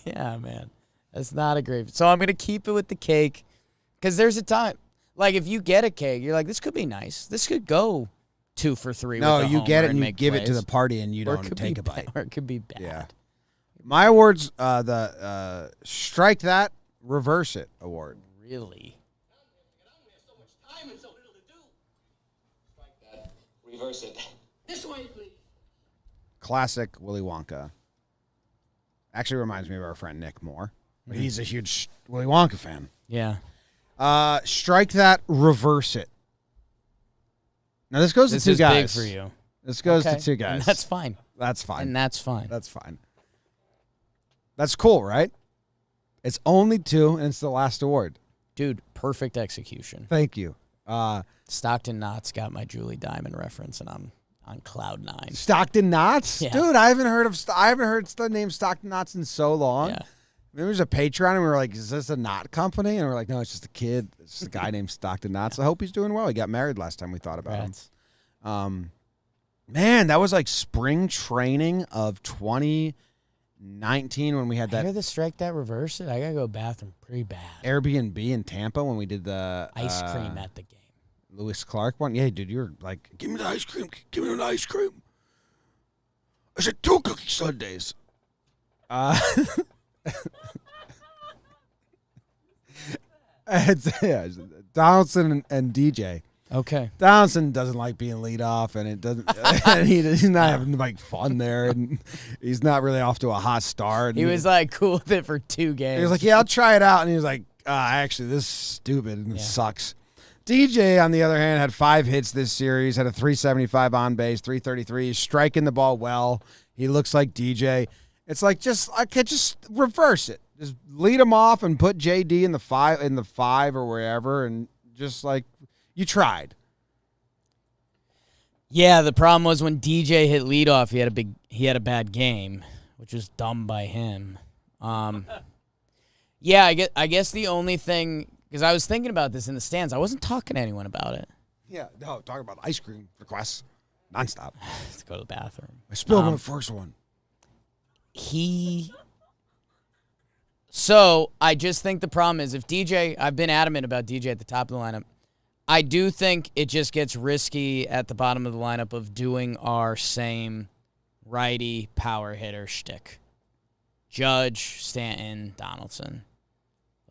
C: Yeah, man. That's not a great. So I'm going to keep it with the cake because there's a time. Like, if you get a cake, you're like, this could be nice. This could go 2 for 3
A: No,
C: with a
A: you get it
C: homer
A: and you
C: make
A: give it to
C: plays.
A: the party and you
C: Or it
A: don't
C: could
A: take
C: be
A: a bite.
C: Or it could be bad.
A: Yeah. My award's the Strike That, Reverse It award.
C: Really?
E: Reverse it. This way, please.
A: Classic Willy Wonka. Actually reminds me of our friend Nick Moore. He's a huge Willy Wonka fan.
C: Yeah.
A: Strike That, Reverse It. Now this goes
C: This
A: to two
C: is
A: guys.
C: big for you.
A: This goes
C: Okay.
A: to two guys.
C: And that's fine.
A: That's fine.
C: And that's fine.
A: That's fine. That's cool, right? It's only 2, and it's the last award.
C: Dude, perfect execution.
A: Thank you.
C: Stockton Knott's got my Julie Diamond reference, and I'm on cloud 9.
A: Stockton Knots?
C: Yeah.
A: Dude, I haven't heard the name Stockton Knots in so long.
C: Yeah.
A: Maybe it was a Patreon, and we were like, is this a knot company? And we're like, no, it's just a kid. It's just a guy named Stockton Knots. I hope he's doing well. He got married last time we thought about
C: Rats.
A: him. Man, that was like spring training of 2019 when we had
C: I hear
A: that
C: the strike that reverse it. I got to go bathroom pretty bad.
A: Airbnb in Tampa when we did the
C: Ice cream at the game.
A: Lewis Clark one. Yeah, dude, you were like, give me the ice cream. Give me the ice cream. I said 2 cookie Sundays. Donaldson and DJ.
C: Okay.
A: Donaldson doesn't like being lead off, and it doesn't. And he's not having like fun there, and he's not really off to a hot start.
C: He was like cool with it for 2 games.
A: He was like, "Yeah, I'll try it out," and he was like, "Actually, this is stupid and it sucks." DJ, on the other hand, had 5 hits this series, had a 375 on base, 333, striking the ball well. He looks like DJ. It's like I could just reverse it, just lead him off and put JD in the 5 or wherever, and just like you tried.
C: Yeah, the problem was when DJ hit leadoff, he had a bad game, which was dumb by him. Yeah, I guess the only thing, because I was thinking about this in the stands, I wasn't talking to anyone about it.
A: Yeah, no, talking about ice cream requests nonstop.
C: Let's go to the bathroom.
A: I spilled my first one.
C: So I just think the problem is if DJ, I've been adamant about DJ at the top of the lineup. I do think it just gets risky at the bottom of the lineup of doing our same righty power hitter shtick. Judge, Stanton, Donaldson.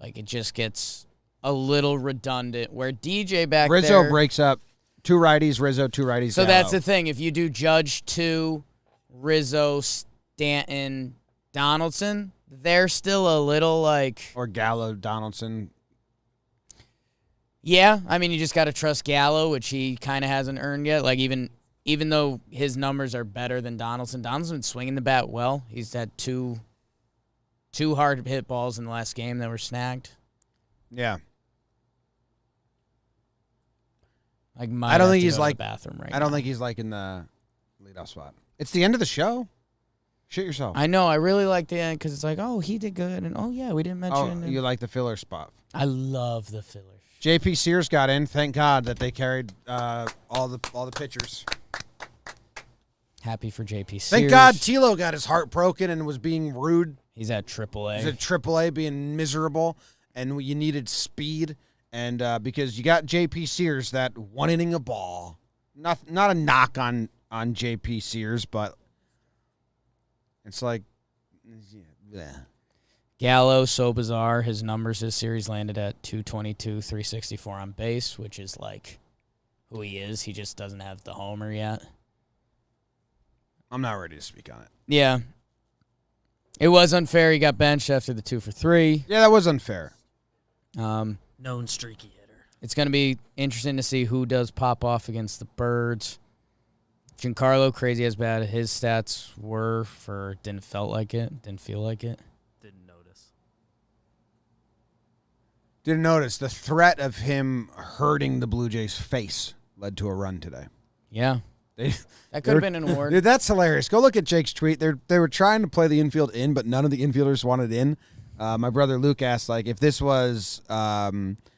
C: Like, it just gets a little redundant where DJ back
A: Rizzo
C: there.
A: breaks up 2 righties, Rizzo 2 righties.
C: So
A: Gallo.
C: that's the thing. If you do Judge 2, Rizzo, Stanton, Donaldson, they're still a little like...
A: Or Gallo, Donaldson.
C: Yeah, I mean, you just got to trust Gallo, which he kind of hasn't earned yet. Like, even though his numbers are better than Donaldson's been swinging the bat well. He's had two hard hit balls in the last game that were snagged.
A: Yeah.
C: Like,
A: I don't think he's
C: the
A: like
C: bathroom right
A: I don't
C: now.
A: think he's like in the leadoff spot. It's the end of the show. Shit yourself.
C: I know. I really like the end because it's like, oh, he did good, and oh yeah, we didn't mention.
A: You like the filler spot.
C: I love the filler.
A: JP Sears got in. Thank God that they carried all the pitchers.
C: Happy for JP Sears.
A: Thank God Tilo got his heart broken and was being rude.
C: He's at AAA.
A: He's at AAA being miserable, and you needed speed. And because you got JP Sears, that one inning of ball. Not a knock on JP Sears, but it's like, yeah.
C: Gallo, so bizarre. His numbers this series landed at 222, 364 on base, which is like who he is. He just doesn't have the homer yet.
A: I'm not ready to speak on it.
C: Yeah. It was unfair. He got benched after the 2 for 3.
A: Yeah, that was unfair.
D: Known streaky hitter.
C: It's going to be interesting to see who does pop off against the Birds. Giancarlo, crazy as bad his stats were for didn't feel like it.
D: Didn't notice.
A: Didn't notice the threat of him hurting the Blue Jays' face led to a run today.
C: Yeah. That could have been an award.
A: Dude, that's hilarious. Go look at Jake's tweet. They were trying to play the infield in, but none of the infielders wanted in. My brother Luke asked, like, if this was Kalefa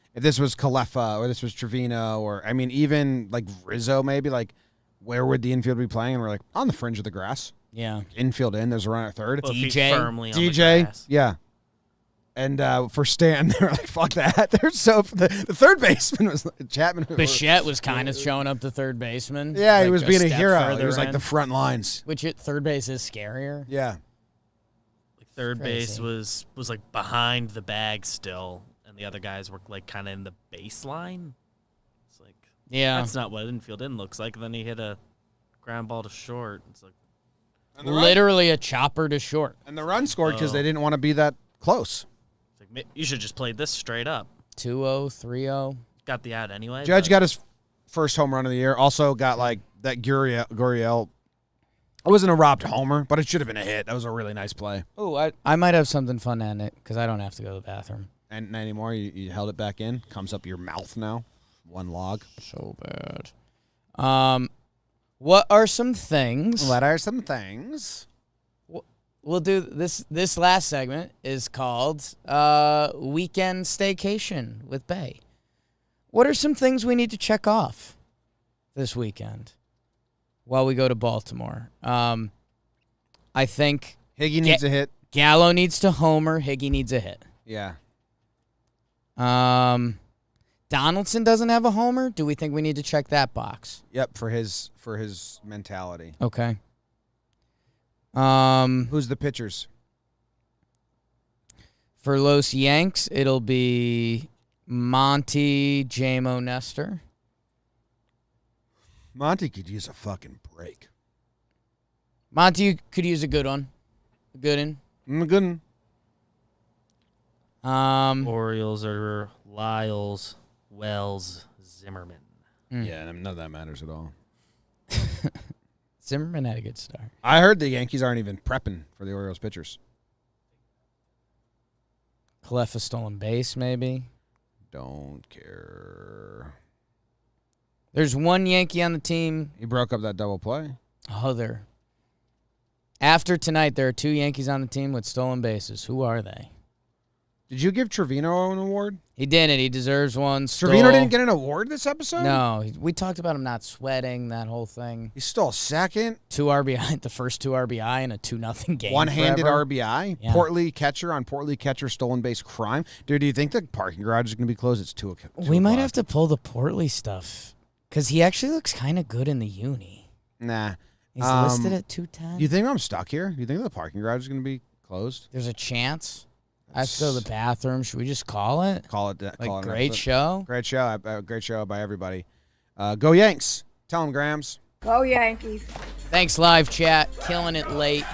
A: or this was Trevino or, I mean, even like Rizzo maybe, like, where would the infield be playing? And we're like, on the fringe of the grass.
C: Yeah.
A: Infield in. There's a run at third.
D: Well,
C: DJ?
D: firmly on the
A: DJ.
D: grass.
A: Yeah. And for Stan, they were like, fuck that. They're so the third baseman was Chapman.
C: Bichette was kind of showing up the third baseman.
A: Yeah, he
C: like
A: was being a
C: step
A: hero. He
C: further
A: was like
C: in,
A: the front lines.
C: which at third base is scarier.
A: Yeah.
D: Like third base
C: Crazy.
D: was like behind the bag still, and the other guys were like kind of in the baseline. It's like
C: Yeah.
D: that's not what infield in looks like. And then he hit a ground ball to short. It's like
C: Literally a chopper to short.
A: And the run scored because
D: Oh.
A: they didn't want to be that close.
D: it's like you should just play this straight up.
C: 2-0, 3-0.
D: Got the out anyway.
A: Judge
D: but
A: got his first home run of the year. Also got like that Gurriel. It wasn't a robbed homer, but it should have been a hit. That was a really nice play.
C: Oh, I might have something fun in it because I don't have to go to the bathroom.
A: And not anymore. You held it back in. Comes up your mouth now. One log.
C: So bad. What are some things?
A: What are some things?
C: We'll do this last segment is called Weekend Staycation with Bay. What are some things we need to check off this weekend while we go to Baltimore? I think
A: Higgy needs a hit.
C: Gallo needs to homer. Higgy needs a hit.
A: Yeah.
C: Donaldson doesn't have a homer. Do we think we need to check that box?
A: Yep, for his mentality.
C: Okay.
A: Who's the pitchers?
C: For Los Yanks, it'll be Monty, J-Mo, Nestor.
A: Monty could use a fucking break.
C: Monty could use a good one. A good one.
A: Good.
D: Orioles are Lyles, Wells, Zimmerman.
A: Yeah, none of that matters at all.
C: Zimmerman had a good start.
A: I heard the Yankees aren't even prepping for the Orioles pitchers.
C: Clef stolen base, maybe.
A: Don't care.
C: There's one Yankee on the team.
A: He broke up that double play.
C: Oh, there. After tonight, there are two Yankees on the team with stolen bases. Who are they?
A: Did you give Trevino an award?
C: He didn't. He deserves one.
A: Trevino didn't get an award this episode?
C: No. We talked about him not sweating, that whole thing.
A: He stole second.
C: 2 RBI, the first 2 RBI in a 2-0 game.
A: One-handed
C: forever.
A: RBI.
C: Yeah.
A: Portly catcher on Portly catcher stolen base crime. Dude, do you think the parking garage is going to be closed? It's 2 o'clock.
C: We might have to pull the Portly stuff because he actually looks kind of good in the uni.
A: Nah.
C: He's listed at 210.
A: You think I'm stuck here? You think the parking garage is going to be closed?
C: There's a chance. I have to go to the bathroom. Should we just call it?
A: Call it.
C: Like,
A: call it an
C: great
A: episode.
C: show?
A: Great show. Great show by everybody. Go Yanks. Tell them, Grams.
F: Go Yankees.
C: Thanks, live chat. Killing it late.